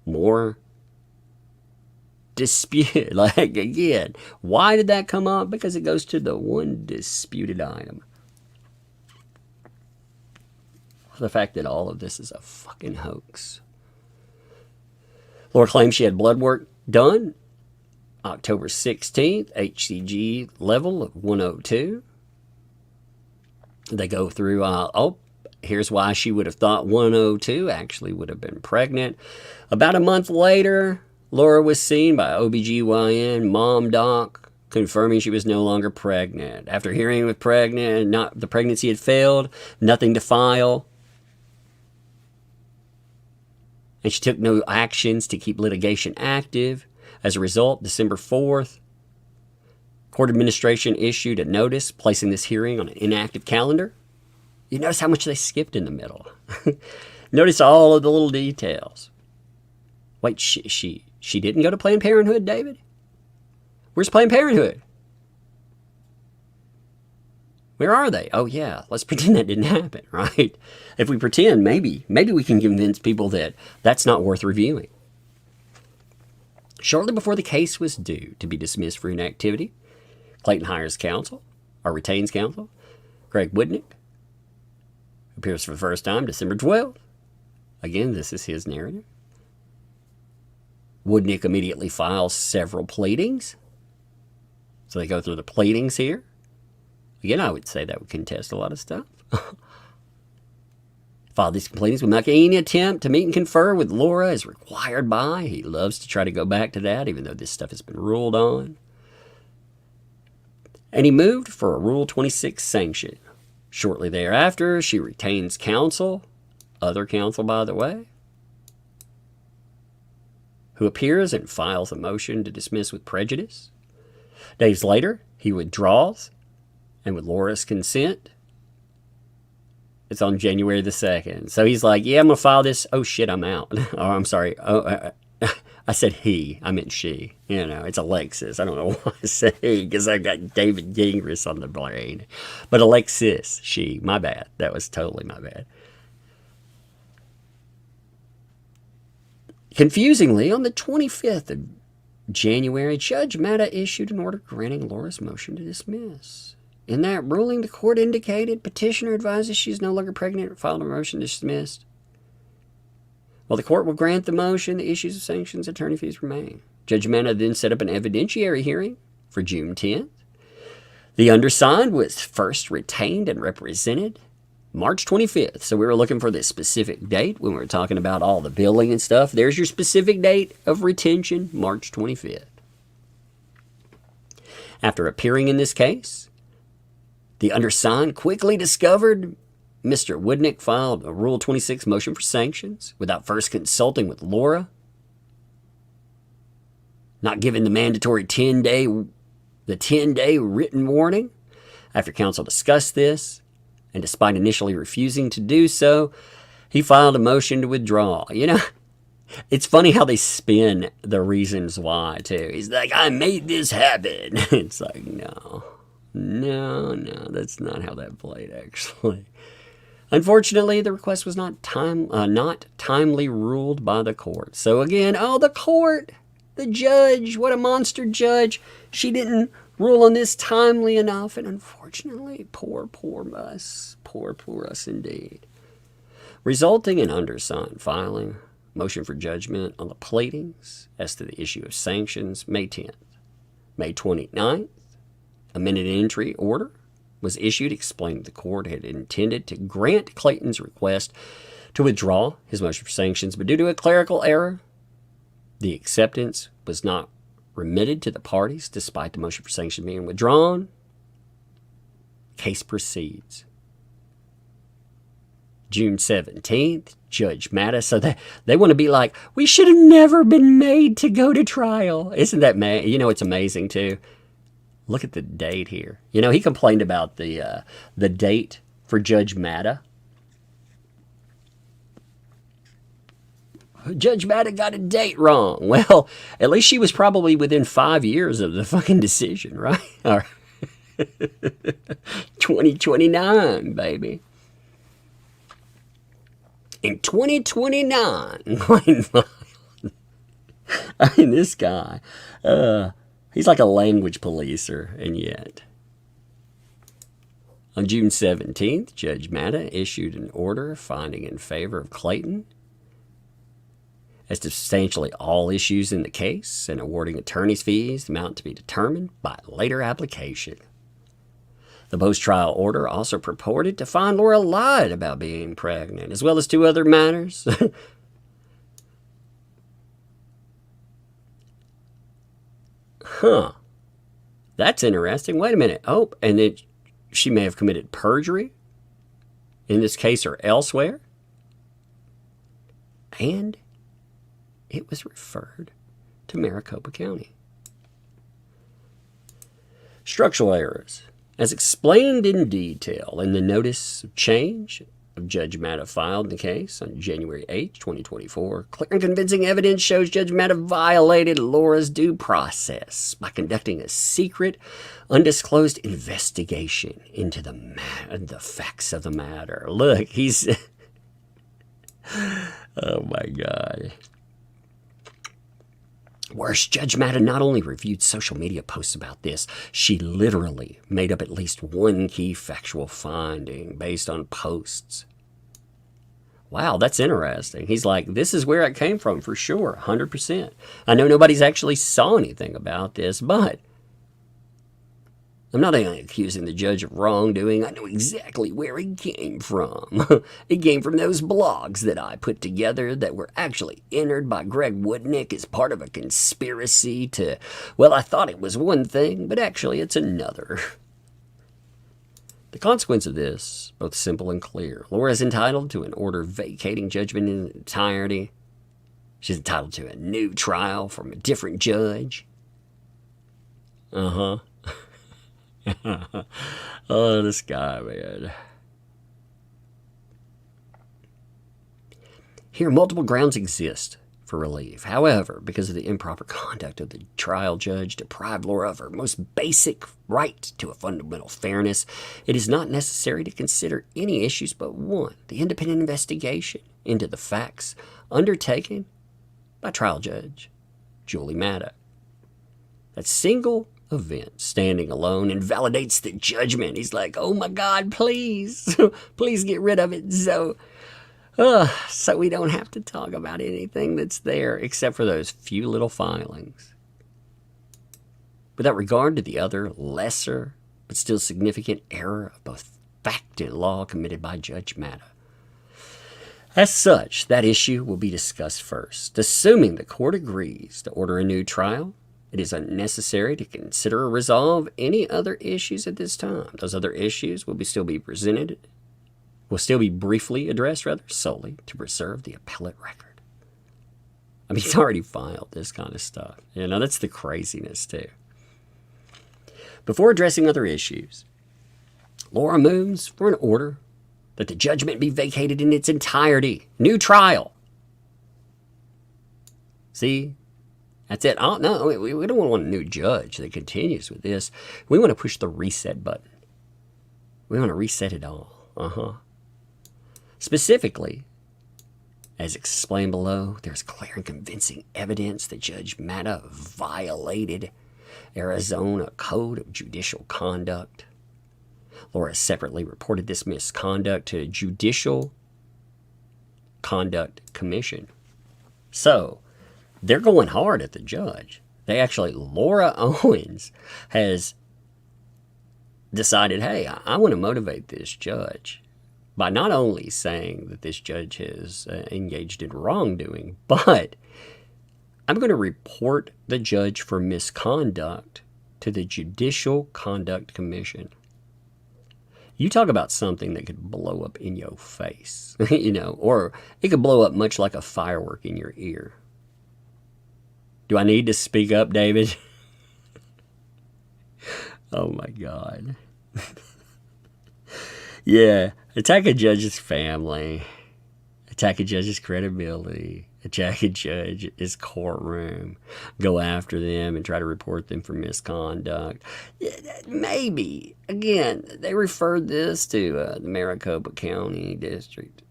more dispute. Like, again, why did that come up? Because it goes to the one disputed item. The fact that all of this is a fucking hoax. Laura claims she had blood work done October 16th, HCG level of 102. They go through, here's why she would have thought 102 actually would have been pregnant. About a month later, Laura was seen by OBGYN mom doc, confirming she was no longer pregnant. After hearing was pregnant, the pregnancy had failed, nothing to file. And she took no actions to keep litigation active. As a result, December 4th, court administration issued a notice placing this hearing on an inactive calendar. You notice how much they skipped in the middle. Notice all of the little details. Wait, she didn't go to Planned Parenthood, David? Where's Planned Parenthood? Where are they? Oh, yeah, let's pretend that didn't happen, right? If we pretend, maybe we can convince people that that's not worth reviewing. Shortly before the case was due to be dismissed for inactivity, Clayton hires counsel, or retains counsel, Greg Woodnick, who appears for the first time December 12th. Again, this is his narrative. Woodnick immediately files several pleadings. So they go through the pleadings here. Again, I would say that would contest a lot of stuff. Filed these pleadings without any attempt to meet and confer with Laura as required by. He loves to try to go back to that, even though this stuff has been ruled on. And he moved for a Rule 26 sanction. Shortly thereafter, she retains counsel, other counsel, by the way, who appears and files a motion to dismiss with prejudice. Days later, he withdraws, and with Laura's consent, it's on January the 2nd. So he's like, yeah, I'm going to file this. Oh, shit, I'm out. Oh, I'm sorry. Oh, I said he. I meant she. You know, it's Alexis. I don't know why I said he, because I got David Gingras on the brain. But Alexis, she. My bad. That was totally my bad. Confusingly, on the 25th of January, Judge Matta issued an order granting Laura's motion to dismiss. In that ruling, the court indicated petitioner advises she is no longer pregnant and filed a motion to dismiss. While the court will grant the motion, the issues of sanctions and attorney fees remain. Judge Matta then set up an evidentiary hearing for June 10th. The undersigned was first retained and represented March 25th. So we were looking for this specific date when we were talking about all the billing and stuff. There's your specific date of retention, March 25th. After appearing in this case, the undersigned quickly discovered Mr. Woodnick filed a Rule 26 motion for sanctions without first consulting with Laura, not giving the mandatory 10-day written warning. After counsel discussed this, and despite initially refusing to do so, he filed a motion to withdraw. You know, it's funny how they spin the reasons why, too. He's like, I made this happen. It's like, no. No, that's not how that played, actually. Unfortunately, the request was not timely ruled by the court. So again, the court, the judge, what a monster judge. She didn't rule on this timely enough, and unfortunately, poor us. Poor us indeed. Resulting in undersigned filing, motion for judgment on the pleadings as to the issue of sanctions, May 10th. May 29th, amended entry order was issued explaining the court had intended to grant Clayton's request to withdraw his motion for sanctions, but due to a clerical error, the acceptance was not remitted to the parties despite the motion for sanctions being withdrawn. Case proceeds. June 17th, Judge Matta. So they want to be like, we should have never been made to go to trial. Isn't that it's amazing too. Look at the date here. He complained about the date for Judge Matta. Judge Matta got a date wrong. Well, at least she was probably within 5 years of the fucking decision, right? 2029, baby. In 2029, this guy, he's like a language policer, and yet. On June 17th, Judge Matta issued an order finding in favor of Clayton as to substantially all issues in the case and awarding attorney's fees, the amount to be determined by later application. The post-trial order also purported to find Laura lied about being pregnant, as well as 2 other matters. That's interesting. Wait a minute. And then she may have committed perjury in this case or elsewhere. And it was referred to Maricopa County. Structural errors. As explained in detail in the notice of change of Judge Matta filed in the case on January 8, 2024, clear and convincing evidence shows Judge Matta violated Laura's due process by conducting a secret, undisclosed investigation into the facts of the matter. Look, he's... Oh my God. Worse, Judge Matta not only reviewed social media posts about this, she literally made up at least one key factual finding based on posts. Wow, that's interesting. He's like, this is where it came from for sure, 100%. I know nobody's actually saw anything about this, but I'm not accusing the judge of wrongdoing. I know exactly where it came from. It came from those blogs that I put together that were actually entered by Greg Woodnick as part of a conspiracy to, well, I thought it was one thing, but actually it's another. The consequence of this, both simple and clear. Laura is entitled to an order vacating judgment in its entirety. She's entitled to a new trial from a different judge. Oh, this guy, man. Here, multiple grounds exist for relief. However, because of the improper conduct of the trial judge deprived Laura of her most basic right to a fundamental fairness, it is not necessary to consider any issues but one, the independent investigation into the facts undertaken by trial judge Julie Matta. That single event standing alone invalidates the judgment. He's like, oh my God, please, please get rid of it so we don't have to talk about anything that's there except for those few little filings. Without regard to the other lesser but still significant error of both fact and law committed by Judge Matta. As such, that issue will be discussed first. Assuming the court agrees to order a new trial, it is unnecessary to consider or resolve any other issues at this time. Those other issues will still be briefly addressed, solely to preserve the appellate record. I mean, he's already filed this kind of stuff. That's the craziness, too. Before addressing other issues, Laura moves for an order that the judgment be vacated in its entirety. New trial. See? That's it. Oh, no, we don't want a new judge that continues with this. We want to push the reset button. We want to reset it all. Specifically, as explained below, there's clear and convincing evidence that Judge Matta violated Arizona Code of Judicial Conduct. Laura separately reported this misconduct to Judicial Conduct Commission. So, they're going hard at the judge. Laura Owens has decided, hey, I want to motivate this judge by not only saying that this judge has engaged in wrongdoing, but I'm going to report the judge for misconduct to the Judicial Conduct Commission. You talk about something that could blow up in your face, or it could blow up much like a firework in your ear. Do I need to speak up, David? Oh my God. Yeah, attack a judge's family, attack a judge's credibility, attack a judge's courtroom, go after them and try to report them for misconduct. Maybe, again, they referred this to the Maricopa County District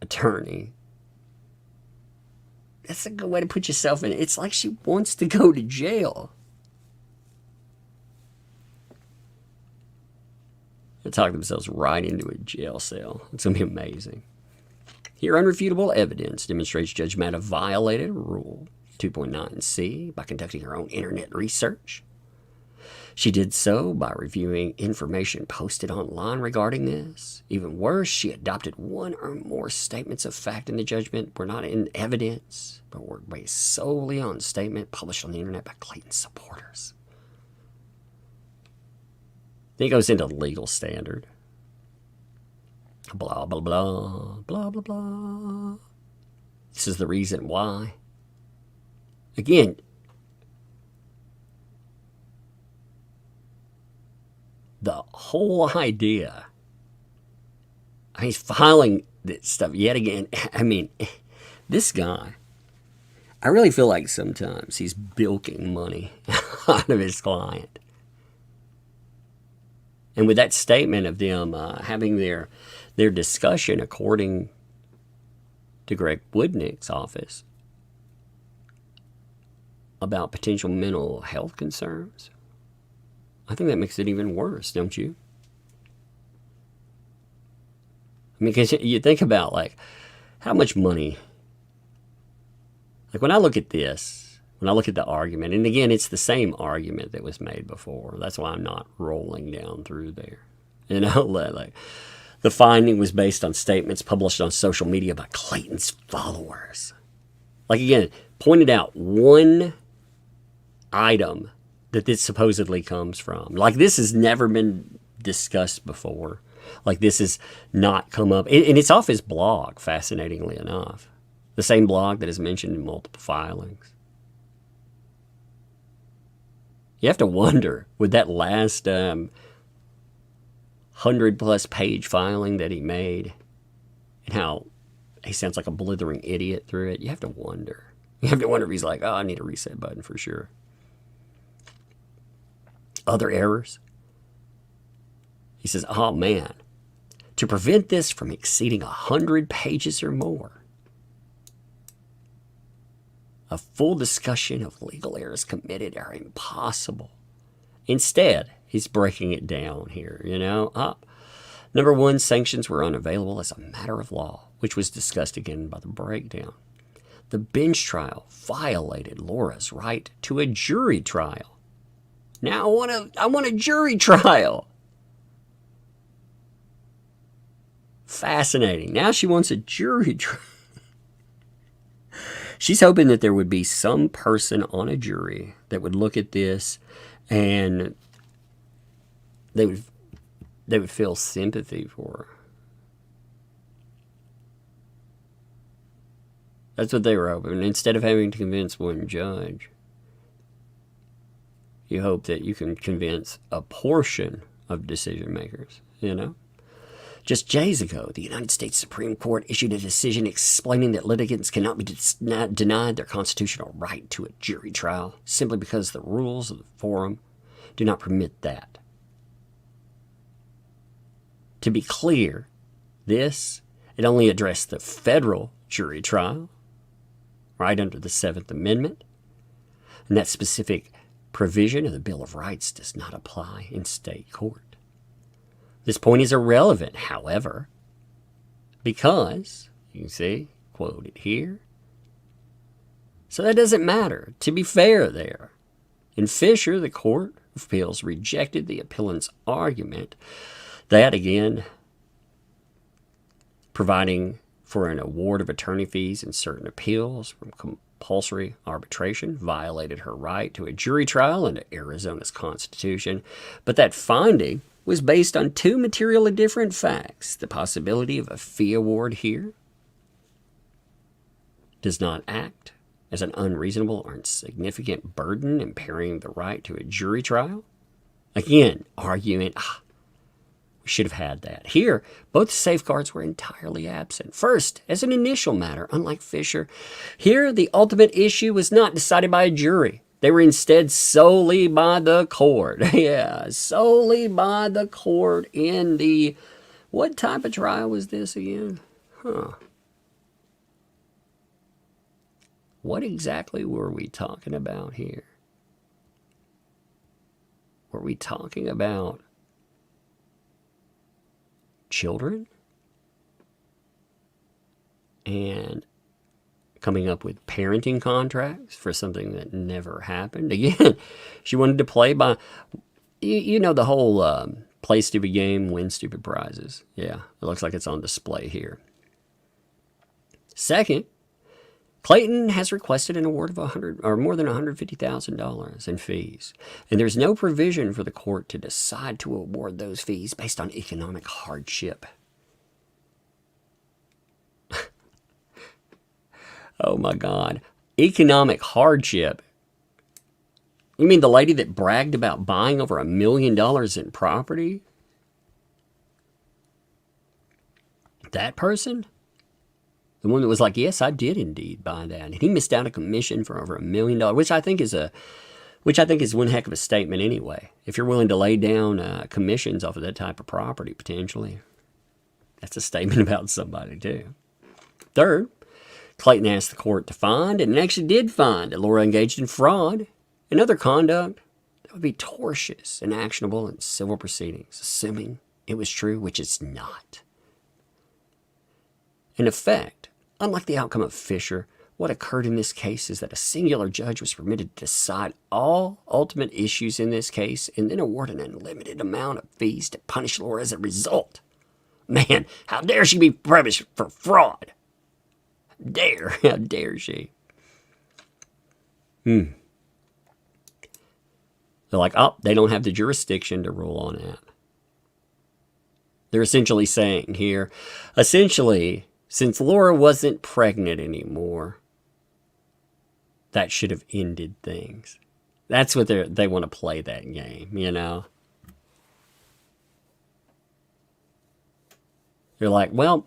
Attorney. That's a good way to put yourself in. It's like she wants to go to jail. They talk themselves right into a jail cell. It's going to be amazing. Here, unrefutable evidence demonstrates Judge Matta violated Rule 2.9c by conducting her own internet research. She did so by reviewing information posted online regarding this. Even worse, she adopted one or more statements of fact in the judgment were not in evidence, but were based solely on statement published on the internet by Clayton's supporters. Then he goes into legal standard. Blah, blah, blah, blah, blah, blah. This is the reason why. Again, the whole idea, he's filing this stuff yet again. I mean, this guy, I really feel like sometimes he's bilking money out of his client. And with that statement of them having their discussion, according to Greg Woodnick's office, about potential mental health concerns, I think that makes it even worse, don't you? I mean, because you think about, like, how much money, like when I look at this, when I look at the argument, and again, it's the same argument that was made before. That's why I'm not rolling down through there. Like, the finding was based on statements published on social media by Clayton's followers. Like, again, pointed out one item that this supposedly comes from. Like, this has never been discussed before. Like, this has not come up. And it's off his blog, fascinatingly enough. The same blog that is mentioned in multiple filings. You have to wonder, with that last 100-plus page filing that he made, and how he sounds like a blithering idiot through it, you have to wonder. You have to wonder if he's like, oh, I need a reset button for sure. Other errors? He says, oh man, to prevent this from exceeding 100 pages or more, a full discussion of legal errors committed are impossible. Instead, he's breaking it down here, Number one, sanctions were unavailable as a matter of law, which was discussed again by the breakdown. The bench trial violated Laura's right to a jury trial. Now I want a jury trial. Fascinating. Now she wants a jury trial. She's hoping that there would be some person on a jury that would look at this and they would feel sympathy for her. That's what they were hoping. Instead of having to convince one judge, you hope that you can convince a portion of decision makers, Just days ago, the United States Supreme Court issued a decision explaining that litigants cannot be denied their constitutional right to a jury trial simply because the rules of the forum do not permit that. To be clear, it only addressed the federal jury trial, right under the 7th Amendment, and that specific provision of the Bill of Rights does not apply in state court. This point is irrelevant, however, because, you can see, quoted here. So that doesn't matter. To be fair there, in Fisher, the Court of Appeals rejected the appellant's argument that, again, providing for an award of attorney fees in certain appeals from compulsory arbitration violated her right to a jury trial under Arizona's Constitution, but that finding was based on two materially different facts. The possibility of a fee award here does not act as an unreasonable or insignificant burden impairing the right to a jury trial. Again, arguing, we should have had that. Here, both safeguards were entirely absent. First, as an initial matter, unlike Fisher, here the ultimate issue was not decided by a jury. They were instead solely by the court. Yeah, solely by the court in the... What type of trial was this again? What exactly were we talking about here? Were we talking about children? And coming up with parenting contracts for something that never happened. Again, she wanted to play by, you know, the whole play stupid game, win stupid prizes. Yeah, it looks like it's on display here. Second, Clayton has requested an award of more than $150,000 in fees, and there's no provision for the court to decide to award those fees based on economic hardship. Oh my God. Economic hardship. You mean the lady that bragged about buying over $1 million in property? That person? The one that was like, yes, I did indeed buy that. And he missed out a commission for over $1 million, which I think is one heck of a statement anyway. If you're willing to lay down commissions off of that type of property, potentially, that's a statement about somebody too. Third, Clayton asked the court to find, and actually did find, that Laura engaged in fraud and other conduct that would be tortious and actionable in civil proceedings, assuming it was true, which it's not. In effect, unlike the outcome of Fisher, what occurred in this case is that a singular judge was permitted to decide all ultimate issues in this case and then award an unlimited amount of fees to punish Laura as a result. Man, how dare she be punished for fraud? How dare she? They're like, they don't have the jurisdiction to rule on that. They're essentially saying here, since Laura wasn't pregnant anymore, that should have ended things. That's what they want to play that game, you know? They're like, well,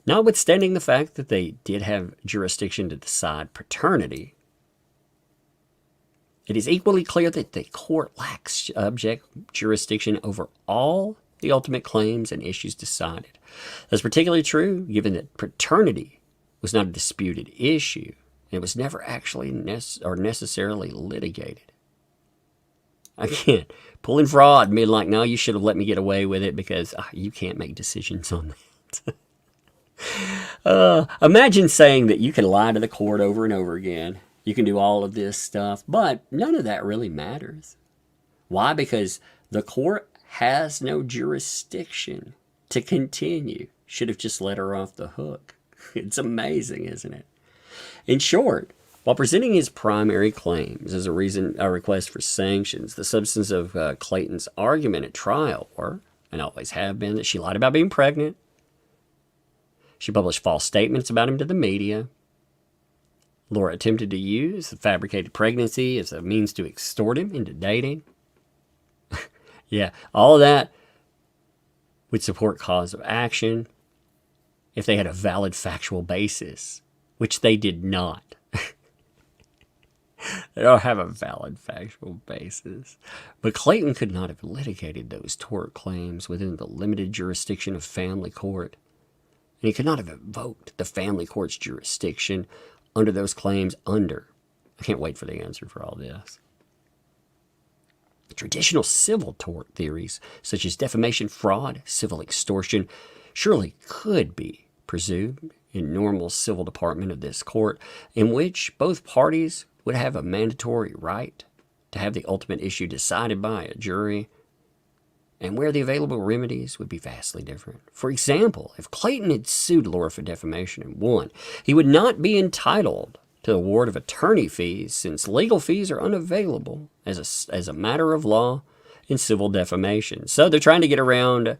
notwithstanding the fact that they did have jurisdiction to decide paternity, it is equally clear that the court lacks jurisdiction over all the ultimate claims and issues decided. That's particularly true given that paternity was not a disputed issue. It was never actually necessarily litigated. Again, pulling fraud, being like, no, you should have let me get away with it because you can't make decisions on that. Imagine saying that you can lie to the court over and over again. You can do all of this stuff, but none of that really matters. Why? Because the court has no jurisdiction to continue. Should have just let her off the hook. It's amazing, isn't it? In short, while presenting his primary claims as a request for sanctions, the substance of Clayton's argument at trial were, and always have been, that she lied about being pregnant. She published false statements about him to the media. Laura attempted to use the fabricated pregnancy as a means to extort him into dating. Yeah, all of that would support cause of action if they had a valid factual basis, which they did not. They don't have a valid factual basis. But Clayton could not have litigated those tort claims within the limited jurisdiction of family court. And he could not have invoked the family court's jurisdiction under those claims under. I can't wait for the answer for all this. Traditional civil tort theories, such as defamation, fraud, civil extortion, surely could be presumed in normal civil department of this court, in which both parties would have a mandatory right to have the ultimate issue decided by a jury, and where the available remedies would be vastly different. For example, if Clayton had sued Laura for defamation and won, he would not be entitled to the award of attorney fees, since legal fees are unavailable as a matter of law in civil defamation. So they're trying to get around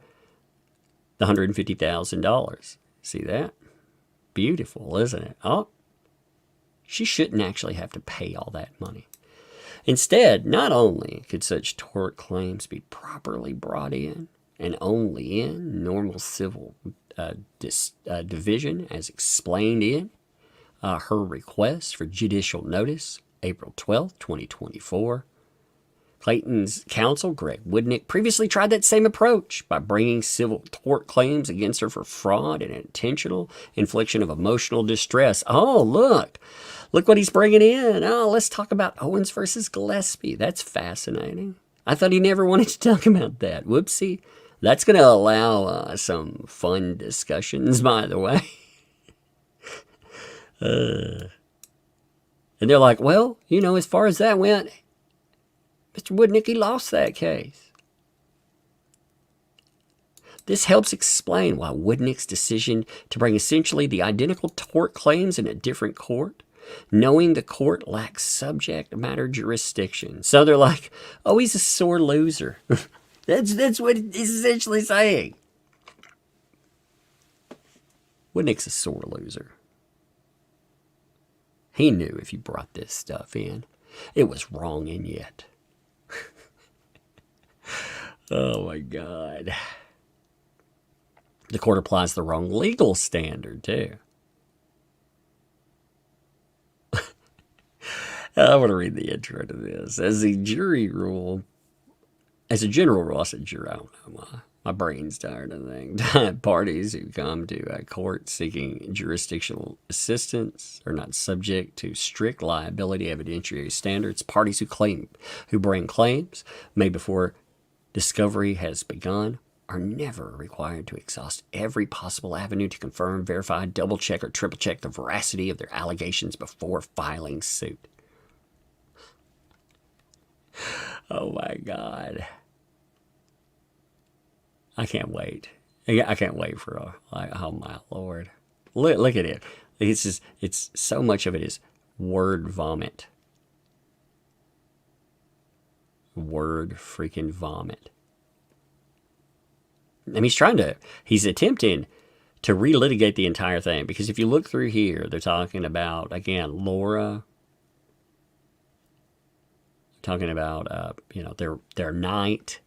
the $150,000. See that? Beautiful, isn't it? Oh, she shouldn't actually have to pay all that money. Instead, not only could such tort claims be properly brought in, and only in normal civil division as explained in her request for judicial notice, April 12, 2024. Clayton's counsel, Greg Woodnick, previously tried that same approach by bringing civil tort claims against her for fraud and intentional infliction of emotional distress. Oh, look what he's bringing in. Oh, let's talk about Owens versus Gillespie. That's fascinating. I thought he never wanted to talk about that. Whoopsie. That's going to allow some fun discussions, by the way. And they're like, well, as far as that went, Mr. Woodnick lost that case. This helps explain why Woodnick's decision to bring essentially the identical tort claims in a different court, knowing the court lacks subject matter jurisdiction. So they're like, oh, he's a sore loser. That's what he's essentially saying. Woodnick's a sore loser. He knew if he brought this stuff in, it was wrong and yet. Oh my God. The court applies the wrong legal standard too. I want to read the intro to this. As a general rule, I said jury, I don't know why. My brain's tired of things. Parties who come to a court seeking jurisdictional assistance are not subject to strict liability evidentiary standards. Parties who bring claims made before discovery has begun are never required to exhaust every possible avenue to confirm, verify, double-check, or triple-check the veracity of their allegations before filing suit. Oh my God. I can't wait. I can't wait for oh my Lord. Look at it. It's so much of it is word vomit. Word freaking vomit. And he's attempting to relitigate the entire thing, because if you look through here, they're talking about, again, Laura, talking about, their night,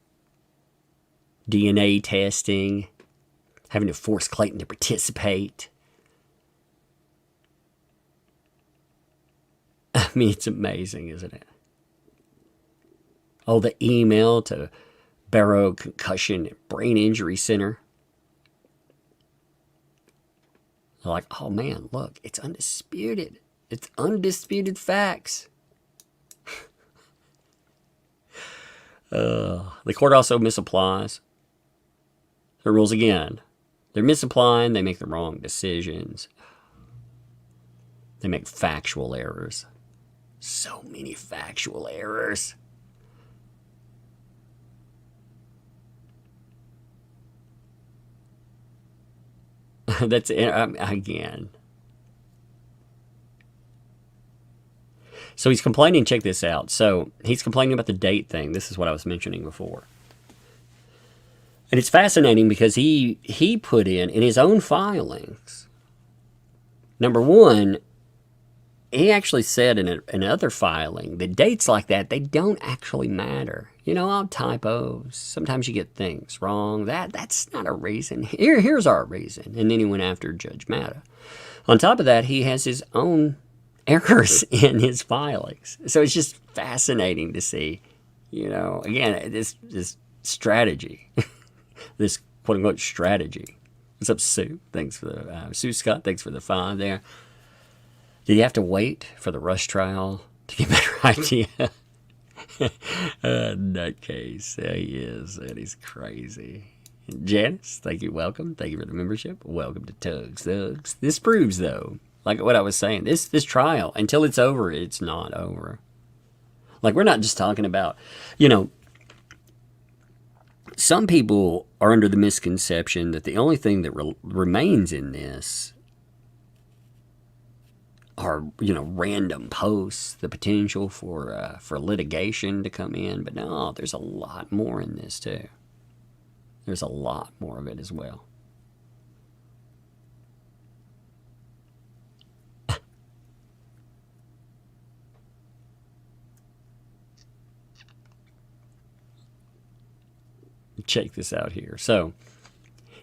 DNA testing, having to force Clayton to participate. I mean, it's amazing, isn't it? Oh, the email to Barrow Concussion Brain Injury Center. They're like, oh man, look, it's undisputed. It's undisputed facts. The court also misapplies the rules again. They're misapplying. They make the wrong decisions. They make factual errors. So many factual errors. That's again. So he's complaining, check this out. So he's complaining about the date thing. This is what I was mentioning before. And it's fascinating because he put in his own filings, number one, he actually said in another filing that dates like that, they don't actually matter. You know, all typos. Sometimes you get things wrong. That's not a reason. Here's our reason. And then he went after Judge Matta. On top of that, he has his own errors in his filings. So it's just fascinating to see, you know, again, this strategy, this quote-unquote strategy. What's up, Sue? Thanks for the, Sue Scott, thanks for the 5 there. Did you have to wait for the rush trial to get a better idea? Nutcase. Yeah, he is. And he's crazy. Janice, thank you. Welcome. Thank you for the membership. Welcome to Tugs. Thugs. This proves, though, like what I was saying, this trial, until it's over, it's not over. Like, we're not just talking about, you know, some people are under the misconception that the only thing that remains in this are, you know, random posts, the potential for litigation to come in. But no, there's a lot more in this, too. There's a lot more of it as well. Check this out here. So,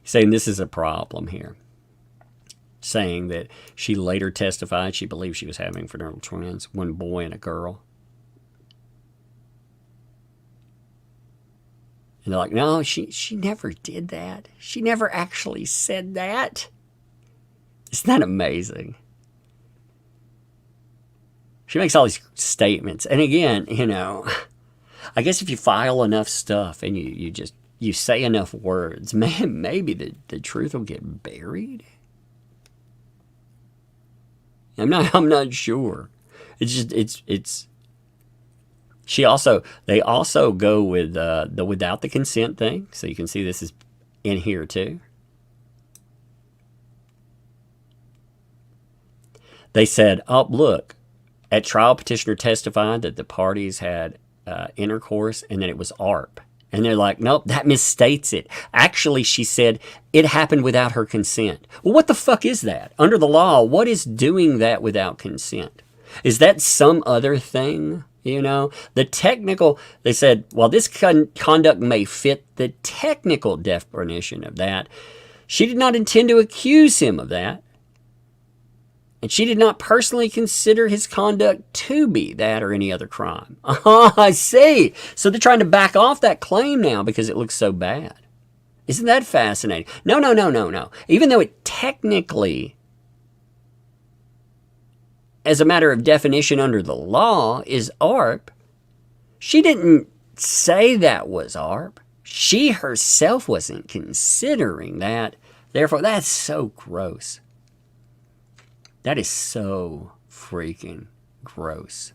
saying this is a problem here. Saying that she later testified she believed she was having fraternal twins, one boy and a girl. And they're like, no, she never did that. She never actually said that. Isn't that amazing? She makes all these statements. And again, you know, I guess if you file enough stuff and you say enough words, man, maybe the truth will get buried. I'm not sure. It's just they also go with the without the consent thing. So you can see this is in here too. They said, oh, look, at trial petitioner testified that the parties had intercourse and that it was ARP. And they're like, nope, that misstates it. Actually, she said it happened without her consent. Well, what the fuck is that? Under the law, what is doing that without consent? Is that some other thing? You know, the technical, they said, well, this conduct may fit the technical definition of that. She did not intend to accuse him of that. And she did not personally consider his conduct to be that or any other crime. Oh, I see. So they're trying to back off that claim now because it looks so bad. Isn't that fascinating? No. Even though it technically, as a matter of definition under the law, is ARP, she didn't say that was ARP. She herself wasn't considering that. Therefore, that's so gross. That is so freaking gross.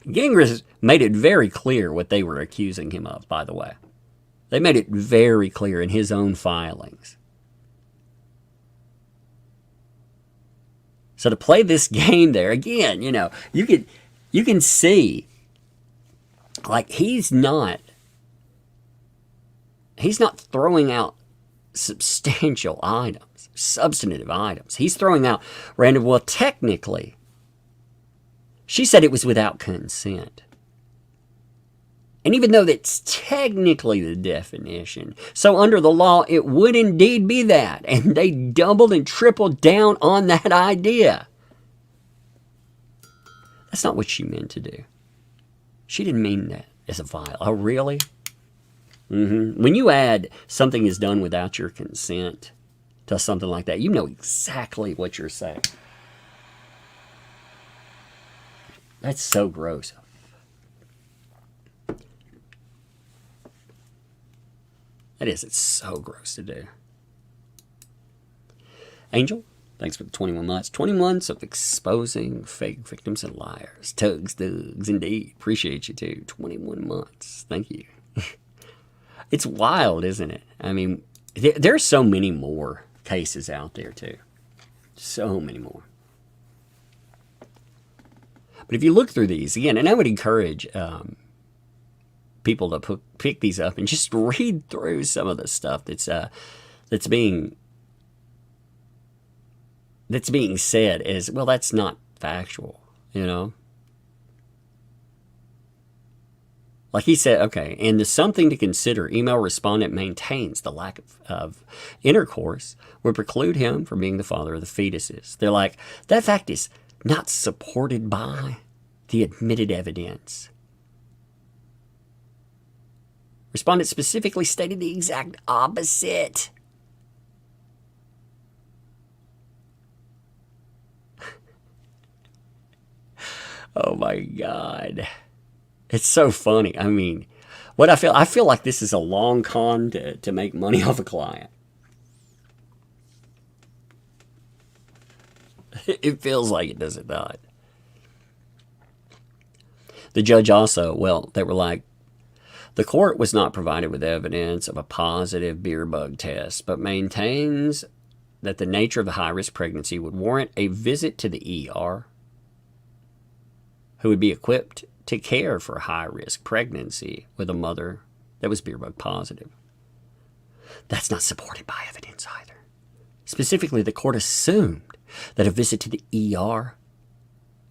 Gingrich made it very clear what they were accusing him of, by the way. They made it very clear in his own filings. So to play this game there, again, you know, you can see, like, he's not throwing out substantial items, substantive items. He's throwing out random, well, technically, she said it was without consent. And even though that's technically the definition, so under the law, it would indeed be that. And they doubled and tripled down on that idea. That's not what she meant to do. She didn't mean that as a file. Oh, really? When you add something is done without your consent to something like that, you know exactly what you're saying. That's so gross. That is, it's so gross to do. Angel, thanks for the 21 months. 20 months of exposing fake victims and liars. Tugs, thugs, indeed. Appreciate you too. 21 months. Thank you. It's wild, isn't it? I mean, there's so many more cases out there, too. So many more. But if you look through these, again, and I would encourage people to pick these up and just read through some of the stuff that's being said as, well, that's not factual, you know? Like he said, okay, and the something to consider, email respondent maintains the lack of intercourse would preclude him from being the father of the fetuses. They're like, that fact is not supported by the admitted evidence. Respondent specifically stated the exact opposite. Oh my God. It's so funny. I mean, what I feel like this is a long con to make money off a client. It feels like it, does it not? The judge also, well, they were like, the court was not provided with evidence of a positive beer bug test, but maintains that the nature of the high-risk pregnancy would warrant a visit to the ER, who would be equipped to care for a high-risk pregnancy with a mother that was beer bug positive. That's not supported by evidence either. Specifically, the court assumed that a visit to the ER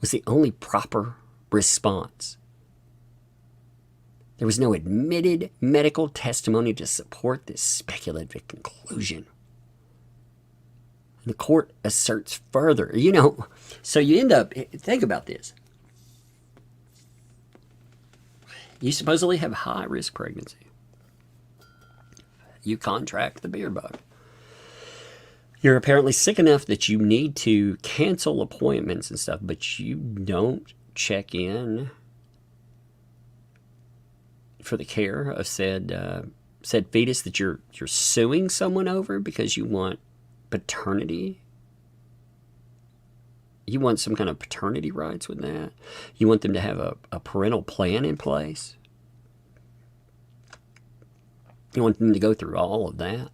was the only proper response. There was no admitted medical testimony to support this speculative conclusion. The court asserts further, you know, so you end up, think about this. You supposedly have high-risk pregnancy. You contract the beer bug. You're apparently sick enough that you need to cancel appointments and stuff, but you don't check in for the care of said fetus that you're suing someone over because you want paternity. You want some kind of paternity rights with that. You want them to have a parental plan in place. You want them to go through all of that.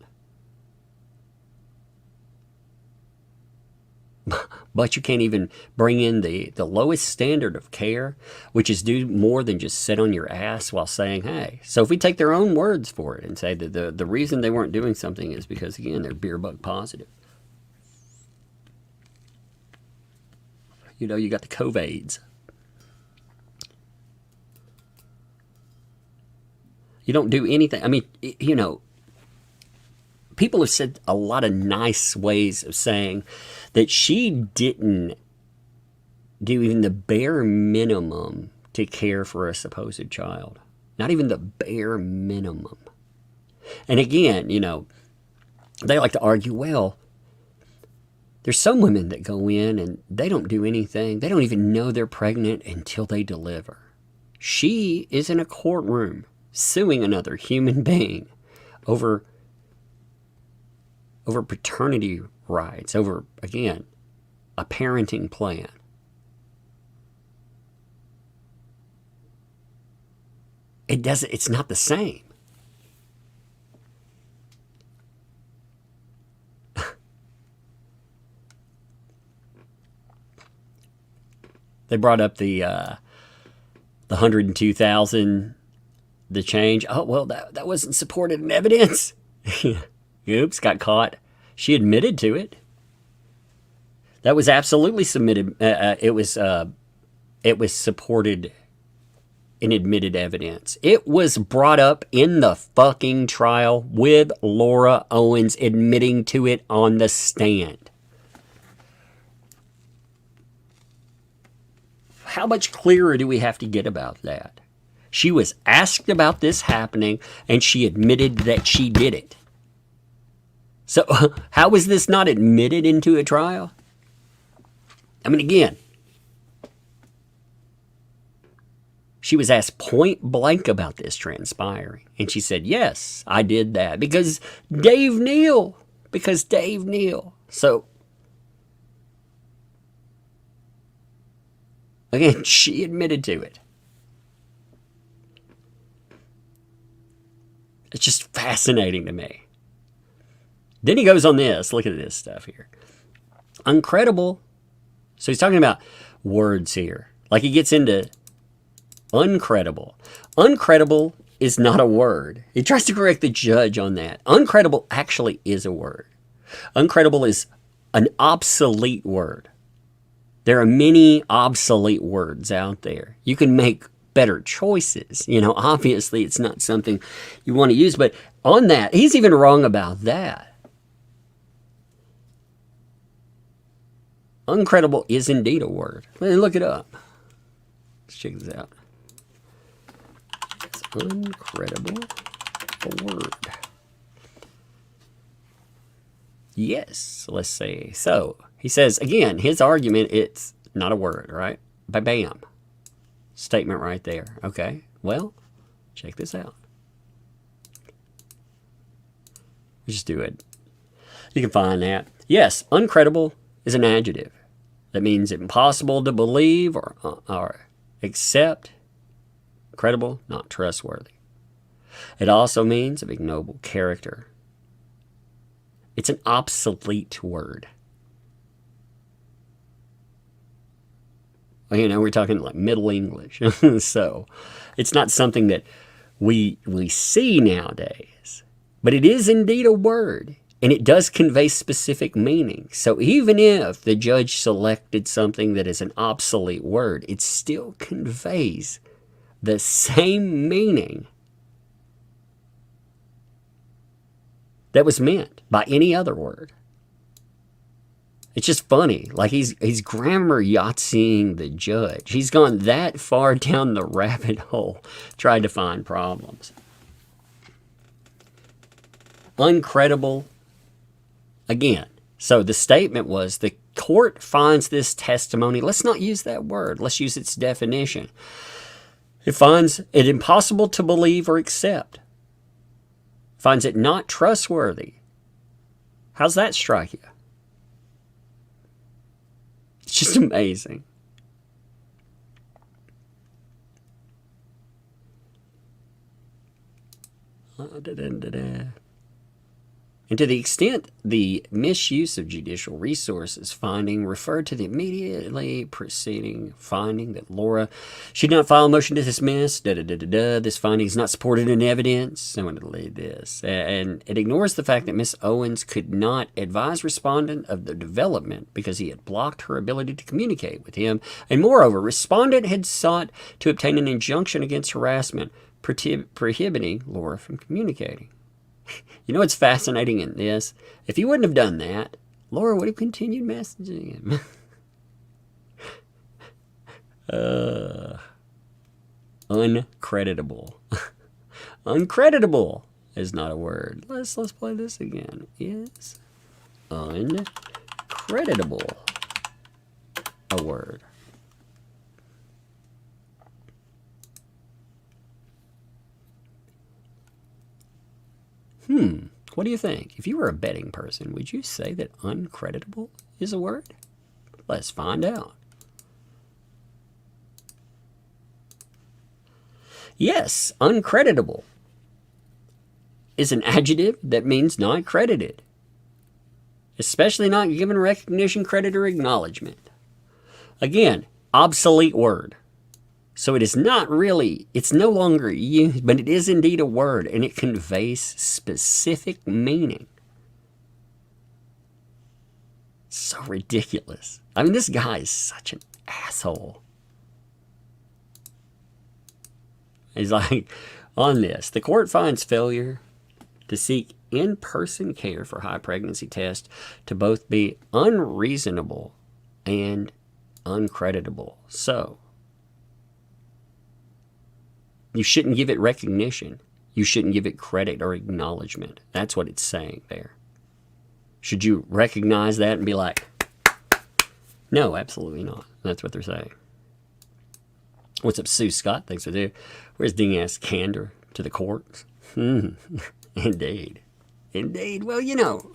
But you can't even bring in the lowest standard of care, which is do more than just sit on your ass while saying, hey. So if we take their own words for it and say that the reason they weren't doing something is because, again, they're beer bug positive. You know, you got the COVIDs. You don't do anything. I mean, you know, people have said a lot of nice ways of saying that she didn't do even the bare minimum to care for a supposed child. Not even the bare minimum. And again, you know, they like to argue, well, there's some women that go in and they don't do anything. They don't even know they're pregnant until they deliver. She is in a courtroom suing another human being over paternity rights, over, again, a parenting plan. It's not the same. They brought up the 102,000, the change. Oh, well, that wasn't supported in evidence. Oops, got caught. She admitted to it. That was absolutely submitted. It was supported in admitted evidence. It was brought up in the fucking trial with Laura Owens admitting to it on the stand. How much clearer do we have to get about that? She was asked about this happening, and she admitted that she did it. So how was this not admitted into a trial? I mean, again, she was asked point blank about this transpiring, and she said, yes, I did that because Dave Neal. So, again, she admitted to it. It's just fascinating to me. Then he goes on this. Look at this stuff here. Uncredible. So he's talking about words here. Like he gets into uncredible. Uncredible is not a word. He tries to correct the judge on that. Uncredible actually is a word. Uncredible is an obsolete word. There are many obsolete words out there. You can make better choices. You know, obviously it's not something you want to use, but on that, he's even wrong about that. Uncredible is indeed a word. Look it up. Let's check this out. It's uncredible, a word. Yes, let's see. So, he says, again, his argument, it's not a word, right? Bam. Statement right there. Okay, well, check this out. Just do it. You can find that. Yes, uncredible is an adjective. That means impossible to believe or accept. Credible, not trustworthy. It also means of ignoble character. It's an obsolete word. You know, we're talking like Middle English. So it's not something that we see nowadays. But it is indeed a word. And it does convey specific meaning. So even if the judge selected something that is an obsolete word, it still conveys the same meaning that was meant by any other word. It's just funny. Like he's grammar Yahtseeing the judge. He's gone that far down the rabbit hole trying to find problems. Uncredible. Again, so the statement was the court finds this testimony. Let's not use that word. Let's use its definition. It finds it impossible to believe or accept. Finds it not trustworthy. How's that strike you? It's just amazing. And to the extent the misuse of judicial resources finding referred to the immediately preceding finding that Laura should not file a motion to dismiss, this finding is not supported in evidence. I want to lead this. And it ignores the fact that Miss Owens could not advise respondent of the development because he had blocked her ability to communicate with him. And moreover, respondent had sought to obtain an injunction against harassment, prohibiting Laura from communicating. You know what's fascinating in this? If he wouldn't have done that, Laura would have continued messaging him. Uncreditable. Uncreditable is not a word. Let's play this again. Is uncreditable a word? What do you think? If you were a betting person, would you say that uncreditable is a word? Let's find out. Yes, uncreditable is an adjective that means not credited, especially not given recognition, credit, or acknowledgement. Again, obsolete word. So it is not really, it's no longer used, but it is indeed a word, and it conveys specific meaning. So ridiculous. I mean, this guy is such an asshole. He's like, on this, the court finds failure to seek in-person care for high pregnancy tests to both be unreasonable and uncreditable. So, you shouldn't give it recognition. You shouldn't give it credit or acknowledgement. That's what it's saying there. Should you recognize that and be like, no, absolutely not. That's what they're saying. What's up, Sue Scott? Thanks for there. Where's ding-ass candor to the courts? Indeed. Indeed. Well, you know,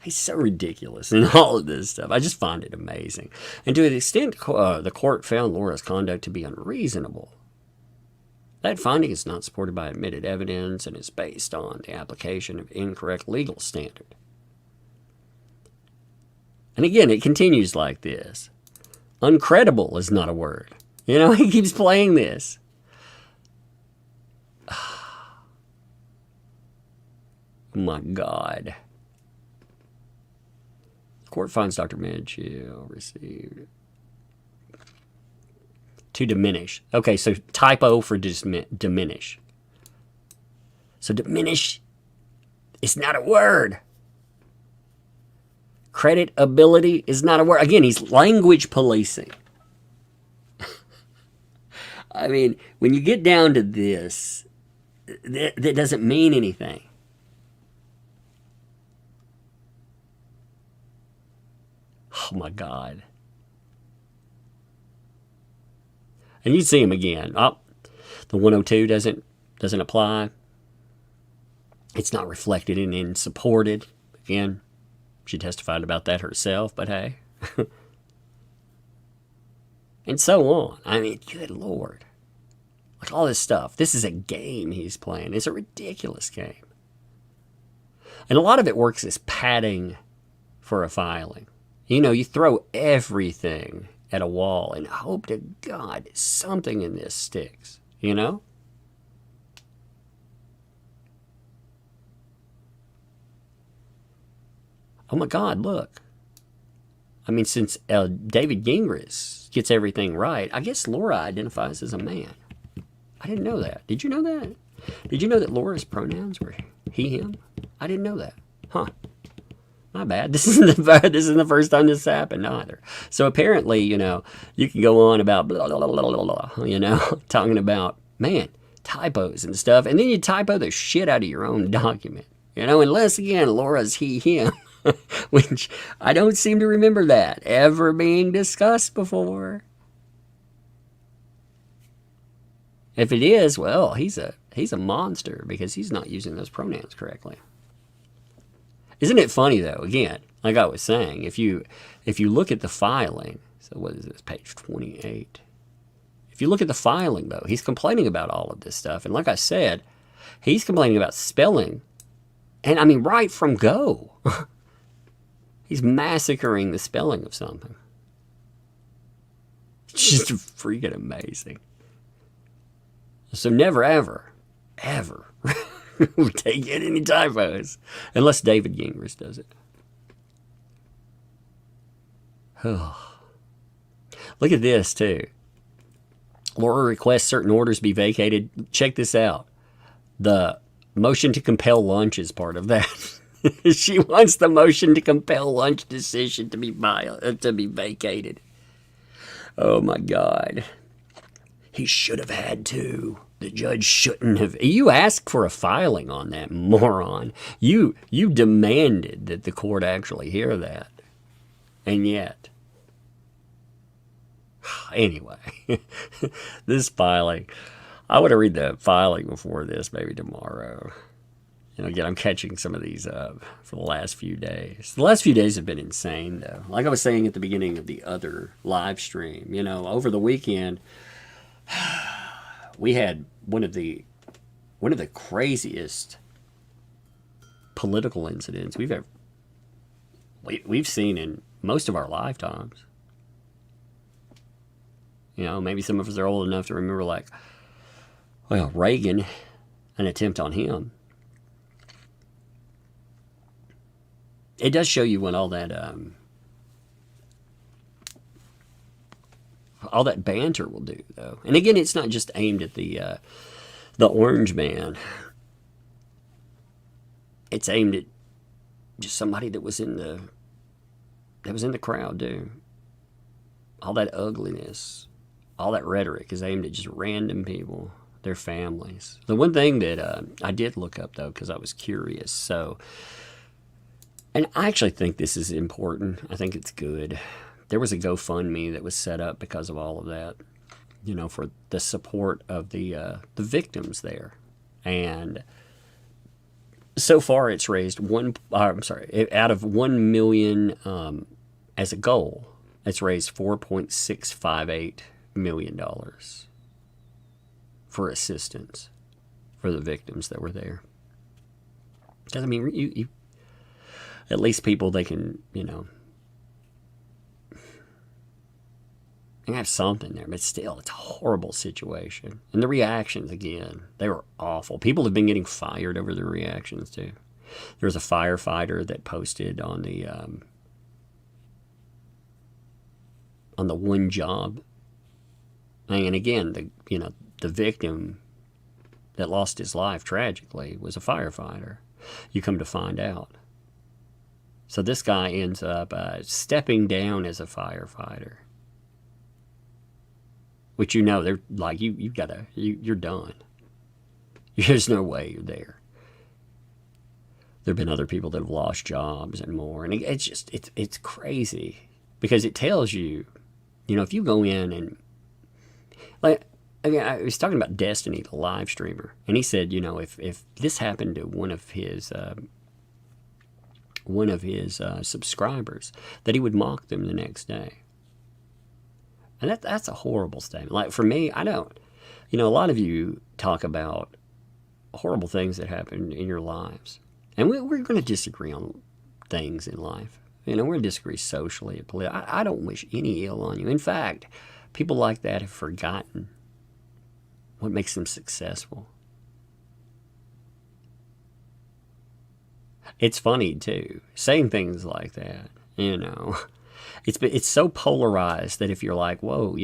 he's so ridiculous in all of this stuff. I just find it amazing. And to the extent the court found Laura's conduct to be unreasonable, that finding is not supported by admitted evidence and is based on the application of incorrect legal standard. And again, it continues like this. Uncredible is not a word. You know, he keeps playing this. Oh my God. court finds Dr. Mitchell received to diminish. Okay, so typo for diminish. So diminish is not a word. Creditability is not a word. Again, he's language policing. I mean, when you get down to this, that doesn't mean anything. Oh my God. And you see him again. Oh, the 102 doesn't apply. It's not reflected in supported. Again, she testified about that herself, but hey. And so on. I mean, good Lord. Like all this stuff. This is a game he's playing. It's a ridiculous game. And a lot of it works as padding for a filing. You know, you throw everything at a wall and hope to God something in this sticks, you know? Oh my God, look. I mean, since David Gingras gets everything right, I guess Laura identifies as a man. I didn't know that. Did you know that? Did you know that Laura's pronouns were he, him? I didn't know that. Huh. My bad. This isn't the first time this happened either. So apparently, you know, you can go on about blah, blah, blah, blah, blah, you know, talking about, man, typos and stuff. And then you typo the shit out of your own document. You know, unless, again, Laura's he, him. Which I don't seem to remember that ever being discussed before. If it is, well, he's a monster because he's not using those pronouns correctly. Isn't it funny though? Again, like I was saying, if you look at the filing, so what is this, page 28? If you look at the filing though, he's complaining about all of this stuff, and like I said, he's complaining about spelling, and I mean right from go, he's massacring the spelling of something. It's just freaking amazing. So never, ever, ever take in any typos. Unless David Gingras does it. Look at this, too. Laura requests certain orders be vacated. Check this out. The motion to compel lunch is part of that. She wants the motion to compel lunch decision to be vacated. Oh, my God. He should have had to. The judge shouldn't have. You asked for a filing on that, moron. You demanded that the court actually hear that. And yet. Anyway, this filing. I want to read the filing before this, maybe tomorrow. You know, again, I'm catching some of these up for the last few days. The last few days have been insane, though. Like I was saying at the beginning of the other live stream, you know, over the weekend, we had one of the craziest political incidents we've seen in most of our lifetimes. You know, maybe some of us are old enough to remember, like, well, Reagan, an attempt on him. It does show you what all that banter will do, though. And again, it's not just aimed at the orange man. It's aimed at just somebody that was in the crowd, too. All that ugliness, all that rhetoric is aimed at just random people, their families. The one thing that I did look up, though, because I was curious, so, and I actually think this is important. I think it's good. There was a GoFundMe that was set up because of all of that, you know, for the support of the victims there. And so far it's raised out of 1 million as a goal, it's raised $4.658 million for assistance for the victims that were there. Because, I mean, you at least people, they can, you know, they have something there, but still, it's a horrible situation. And the reactions, again, they were awful. People have been getting fired over the reactions, too. There was a firefighter that posted on the on the one job. And again, the victim that lost his life tragically was a firefighter. You come to find out. So this guy ends up stepping down as a firefighter. Which they're like, you're done. There's no way you're there. There have been other people that have lost jobs and more. And it's crazy. Because it tells you, if you go in and, I was talking about Destiny, the live streamer. And he said, if this happened to one of his subscribers, that he would mock them the next day. And that's a horrible statement. Like, for me, I don't. A lot of you talk about horrible things that happen in your lives. And we're going to disagree on things in life. We're going to disagree socially and politically. I don't wish any ill on you. In fact, people like that have forgotten what makes them successful. It's funny, too, saying things like that, It's so polarized that if you're like, whoa,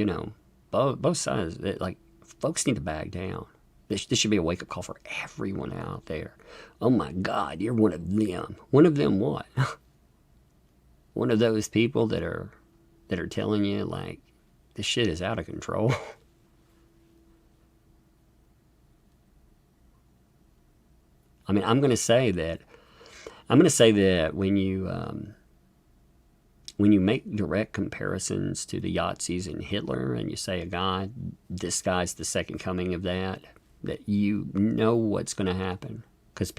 both sides, like, folks need to back down. This should be a wake-up call for everyone out there. Oh, my God, you're one of them. One of them what? One of those people that are telling you, like, this shit is out of control. I mean, I'm going to say that when you make direct comparisons to the Yazis and Hitler, and you say this guy's the second coming of that you know what's going to happen. Because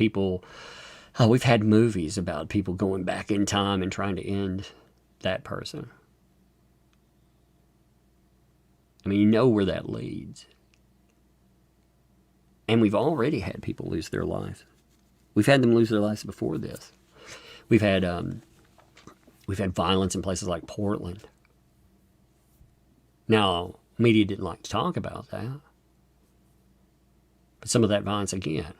we've had movies about people going back in time and trying to end that person. I mean, you know where that leads. And we've already had people lose their lives. We've had them lose their lives before this. We've had violence in places like Portland. Now, media didn't like to talk about that. But some of that violence, again,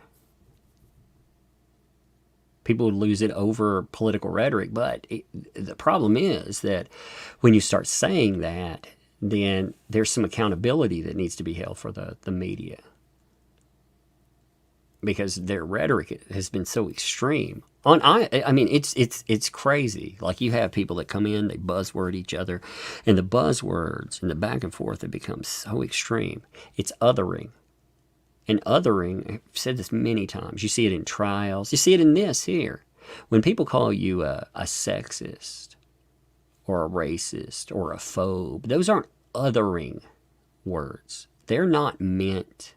people would lose it over political rhetoric. But the problem is that when you start saying that, then there's some accountability that needs to be held for the media. Because their rhetoric has been so extreme. I mean, it's crazy. Like, you have people that come in, they buzzword each other, and the buzzwords and the back and forth have become so extreme. It's othering. And othering, I've said this many times, you see it in trials, you see it in this here. When people call you a sexist or a racist or a phobe, those aren't othering words. They're not meant,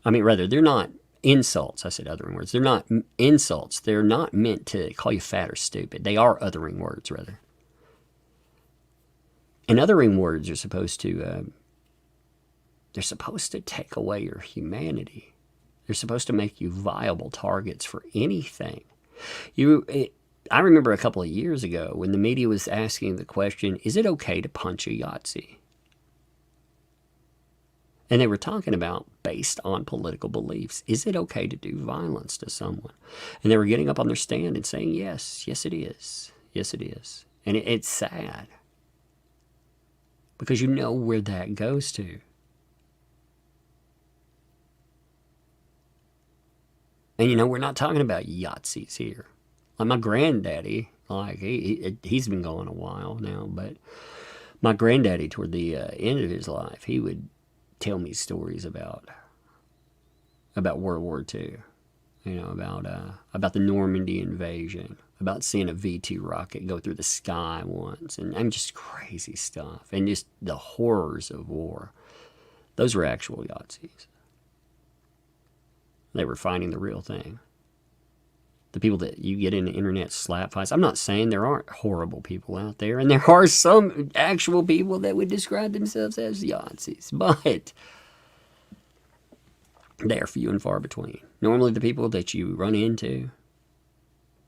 they're not insults. I said othering words. They're not insults. They're not meant to call you fat or stupid. They are othering words, rather. And othering words are supposed to, they're supposed to take away your humanity. They're supposed to make you viable targets for anything. I remember a couple of years ago when the media was asking the question, is it okay to punch a Yahtzee? And they were talking about based on political beliefs. Is it okay to do violence to someone? And they were getting up on their stand and saying, yes it is. Yes, it is. And it's sad. Because you know where that goes to. And we're not talking about Yahtzees here. Like my granddaddy, he's been gone a while now, but my granddaddy toward the end of his life, he would tell me stories about World War II, about the Normandy invasion, about seeing a V-2 rocket go through the sky once, and just crazy stuff, and just the horrors of war. Those were actual Yahtzees. They were fighting the real thing. The people that you get in the internet slap fights, I'm not saying there aren't horrible people out there, and there are some actual people that would describe themselves as Yahtzees, but they are few and far between. Normally the people that you run into,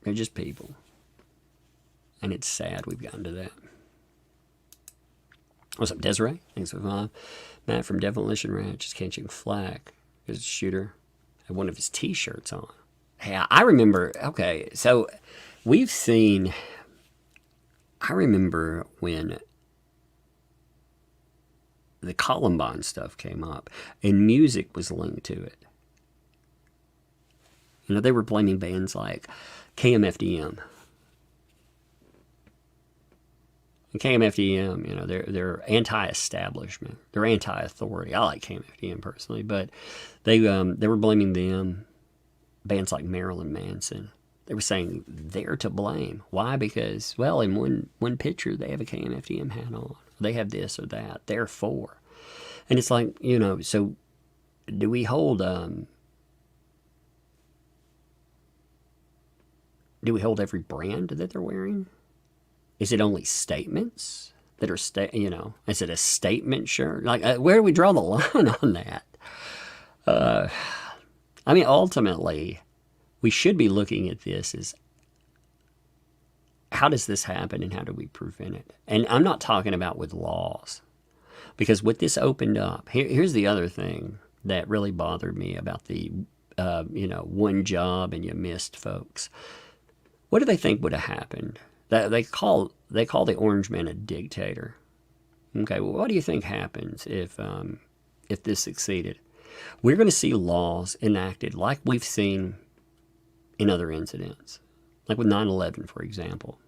they're just people. And it's sad we've gotten to that. What's up, Desiree? Thanks for the Matt from Demolition Ranch is catching flack because the shooter had one of his t-shirts on. Hey, I remember, okay, so we've seen, I remember when the Columbine stuff came up, and music was linked to it. You know, they were blaming bands like KMFDM. And KMFDM, you know, they're anti-establishment. They're anti-authority. I like KMFDM personally, but they were blaming them, bands like Marilyn Manson. They were saying they're to blame. Why? Because, well, in one picture, they have a KMFDM hat on. They have this or that. Therefore. And it's like, you know, so do we hold every brand that they're wearing? Is it only statements that are, you know, is it a statement shirt? Like, where do we draw the line on that? I mean, ultimately, we should be looking at this as, how does this happen and how do we prevent it? And I'm not talking about with laws, because what this opened up, here's the other thing that really bothered me about the, you know, one job and you missed folks. What do they think would have happened? They call the orange man a dictator. Okay, well, what do you think happens if this succeeded? We're going to see laws enacted like we've seen in other incidents, like with 9/11, for example.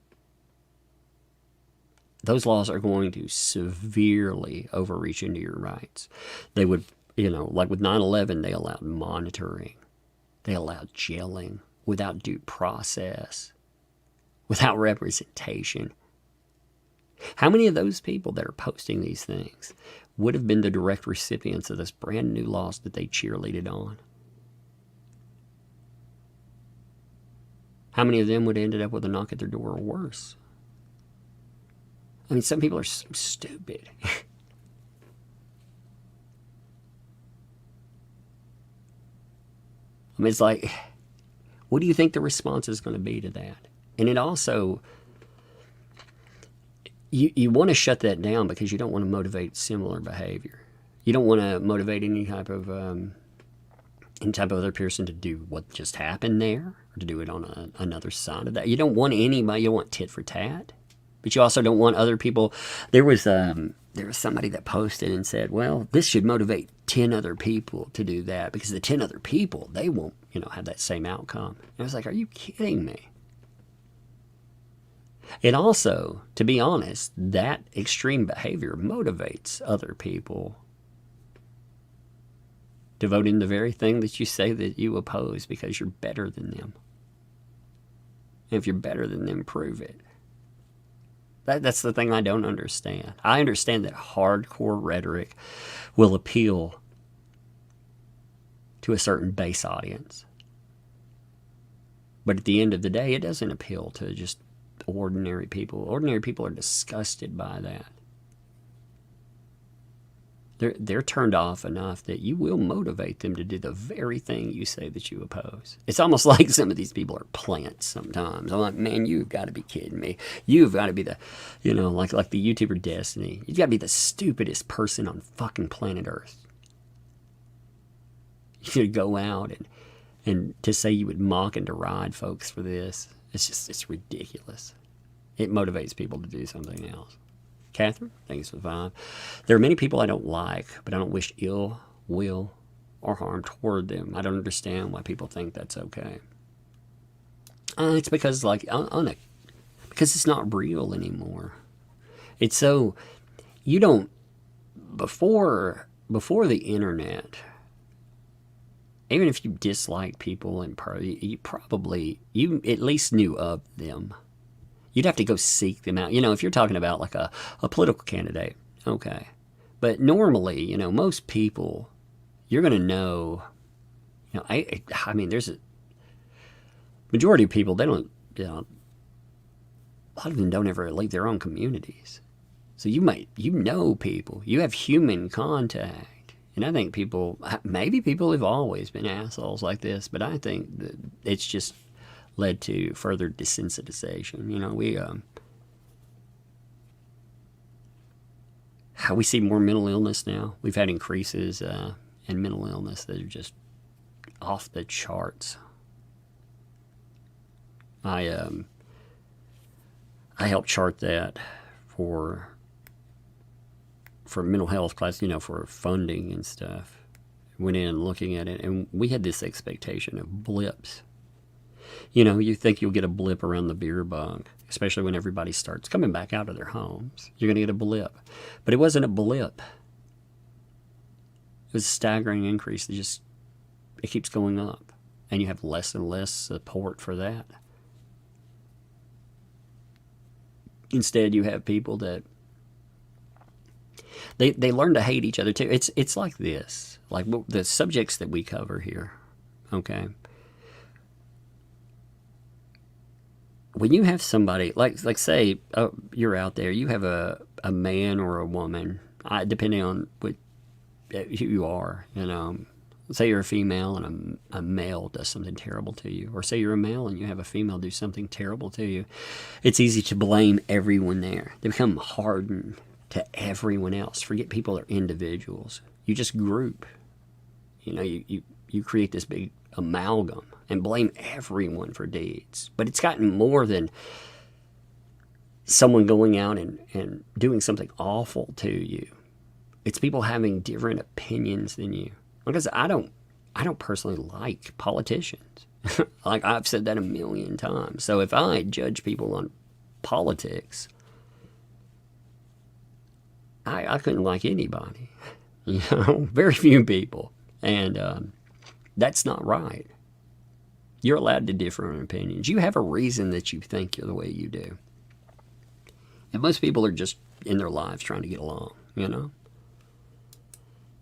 Those laws are going to severely overreach into your rights. They would, you know, like with 9/11, they allowed monitoring. They allowed jailing without due process, without representation. How many of those people that are posting these things would have been the direct recipients of this brand new laws that they cheerleaded on? How many of them would have ended up with a knock at their door or worse? I mean, some people are so stupid. I mean, it's like, what do you think the response is going to be to that? And it also, you want to shut that down because you don't want to motivate similar behavior. You don't want to motivate any type of other person to do what just happened there, or to do it on another side of that. You don't want anybody, you don't want tit for tat, but you also don't want other people. There was somebody that posted and said, well, this should motivate 10 other people to do that, because the 10 other people, they won't, you know, have that same outcome. And I was like, are you kidding me? It also, to be honest, that extreme behavior motivates other people to vote in the very thing that you say that you oppose, because you're better than them. And if you're better than them, prove it. That's the thing I don't understand. I understand that hardcore rhetoric will appeal to a certain base audience. But at the end of the day, it doesn't appeal to just ordinary people. Ordinary people are disgusted by that. They're turned off enough that you will motivate them to do the very thing you say that you oppose. It's almost like some of these people are plants sometimes. I'm like, man, you've got to be kidding me. You've got to be the, you know, like the YouTuber Destiny. You've got to be the stupidest person on fucking planet Earth. You should go out and to say you would mock and deride folks for this. It's ridiculous. It motivates people to do something else. Catherine, thanks for the vibe. There are many people I don't like, but I don't wish ill will or harm toward them. I don't understand why people think that's okay. It's because, like, because it's not real anymore. It's so, you don't, before the internet, even if you dislike people in you at least knew of them. You'd have to go seek them out. You know, if you're talking about like a political candidate, okay. But normally, you know, most people, you're going to know, you know, I mean, there's a majority of people, they don't, you know, a lot of them don't ever leave their own communities. So you know people, you have human contact. And I think maybe people have always been assholes like this, but I think that it's just led to further desensitization. You know, we see more mental illness now. We've had increases in mental illness that are just off the charts. I helped chart that for for mental health class, you know, for funding and stuff. Went in looking at it, and we had this expectation of blips. You know, you think you'll get a blip around the beer bug, especially when everybody starts coming back out of their homes. You're going to get a blip. But it wasn't a blip. It was a staggering increase. It keeps going up. And you have less and less support for that. Instead, you have people that they learn to hate each other too. It's like this. Like the subjects that we cover here, okay? When you have somebody, like say, you're out there, you have a man or a woman, depending on who you are, you know. Say you're a female and a male does something terrible to you. Or say you're a male and you have a female do something terrible to you. It's easy to blame everyone there. They become hardened to everyone else. Forget people are individuals. You just group. You know, you create this big amalgam and blame everyone for deeds. But it's gotten more than someone going out and doing something awful to you. It's people having different opinions than you. Because I don't personally like politicians. Like I've said that a million times. So if I judge people on politics, I couldn't like anybody. You know, very few people. And that's not right. You're allowed to differ in opinions. You have a reason that you think you're the way you do. And most people are just in their lives trying to get along, you know.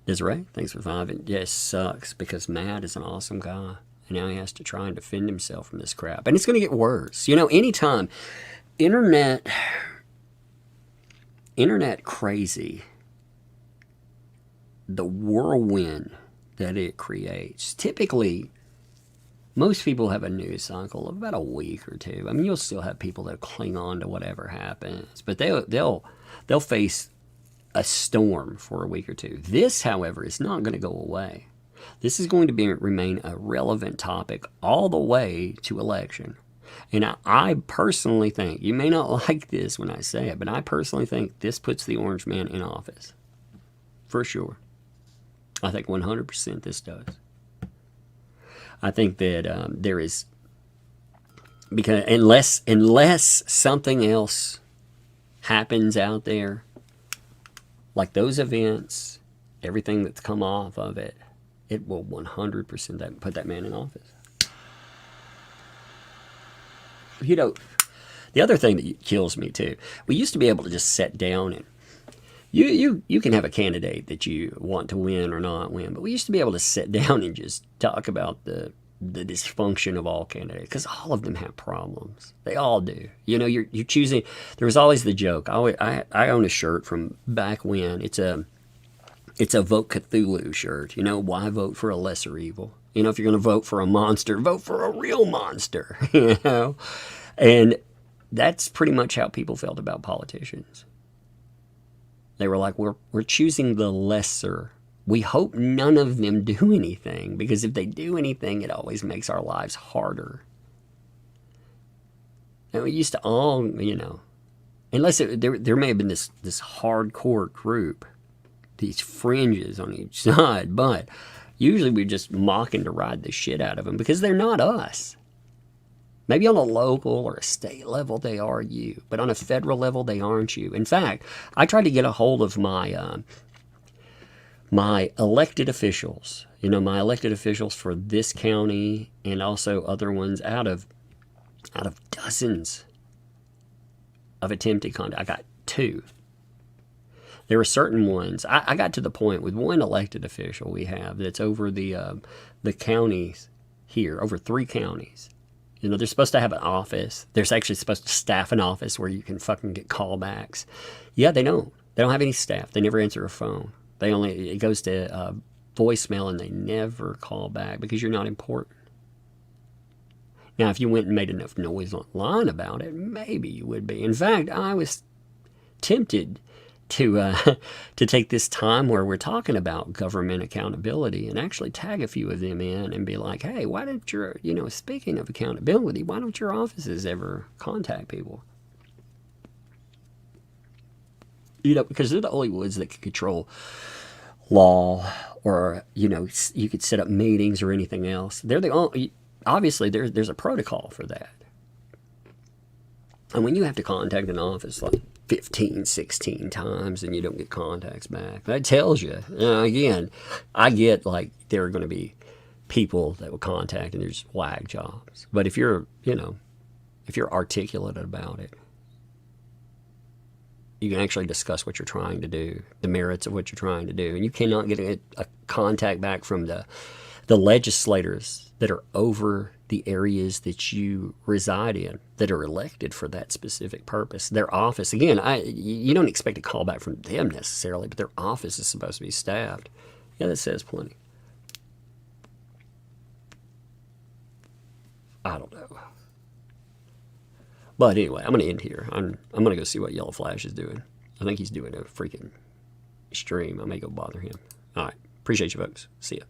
Desiree, thanks for 5. And yes, sucks because Matt is an awesome guy. And now he has to try and defend himself from this crap. And it's going to get worse. You know, anytime internet crazy, the whirlwind that it creates. Typically, most people have a news cycle of about a week or two. I mean, you'll still have people that cling on to whatever happens, but they'll face a storm for a week or two. This, however, is not going to go away. This is going to remain a relevant topic all the way to election. And I personally think, you may not like this when I say it, but I personally think this puts the orange man in office. For sure. I think 100% this does. I think that there is, because unless something else happens out there, like those events, everything that's come off of it, it will 100% put that man in office. You know, the other thing that kills me too, we used to be able to just sit down and you can have a candidate that you want to win or not win, but we used to be able to sit down and just talk about the dysfunction of all candidates, because all of them have problems. They all do. You know, you're choosing. There was always the joke. I own a shirt from back when. It's a Vote Cthulhu shirt. You know, why vote for a lesser evil? You know, if you're going to vote for a monster, vote for a real monster. You know, and that's pretty much how people felt about politicians. They were like, we're choosing the lesser. We hope none of them do anything, because if they do anything, it always makes our lives harder. And we used to all, you know, unless there may have been this hardcore group, these fringes on each side, but usually we're just mocking to ride the shit out of them because they're not us. Maybe on a local or a state level, they are you. But on a federal level, they aren't you. In fact, I tried to get a hold of my elected officials. You know, my elected officials for this county and also other ones out of dozens of attempted contact. I got 2. There were certain ones. I got to the point with one elected official we have that's over the counties here, over 3 counties. You know, they're supposed to have an office. They're actually supposed to staff an office where you can fucking get callbacks. Yeah, they don't. They don't have any staff. They never answer a phone. It goes to voicemail and they never call back because you're not important. Now, if you went and made enough noise online about it, maybe you would be. In fact, I was tempted to take this time where we're talking about government accountability and actually tag a few of them in and be like, hey, why don't your, you know, speaking of accountability, why don't your offices ever contact people? You know, because they're the only ones that can control law, or, you know, you could set up meetings or anything else. They're the only, obviously there's a protocol for that. And when you have to contact an office like 15, 16 times and you don't get contacts back, that tells you, again, I get like there are going to be people that will contact and there's wag jobs. But if you're, you know, if you're articulate about it, you can actually discuss what you're trying to do, the merits of what you're trying to do. And you cannot get a contact back from the legislators that are over the areas that you reside in, that are elected for that specific purpose. Their office, again, you don't expect a call back from them necessarily, but their office is supposed to be staffed. Yeah, that says plenty. I don't know. But anyway, I'm going to end here. I'm going to go see what Yellow Flash is doing. I think he's doing a freaking stream. I may go bother him. All right. Appreciate you, folks. See ya.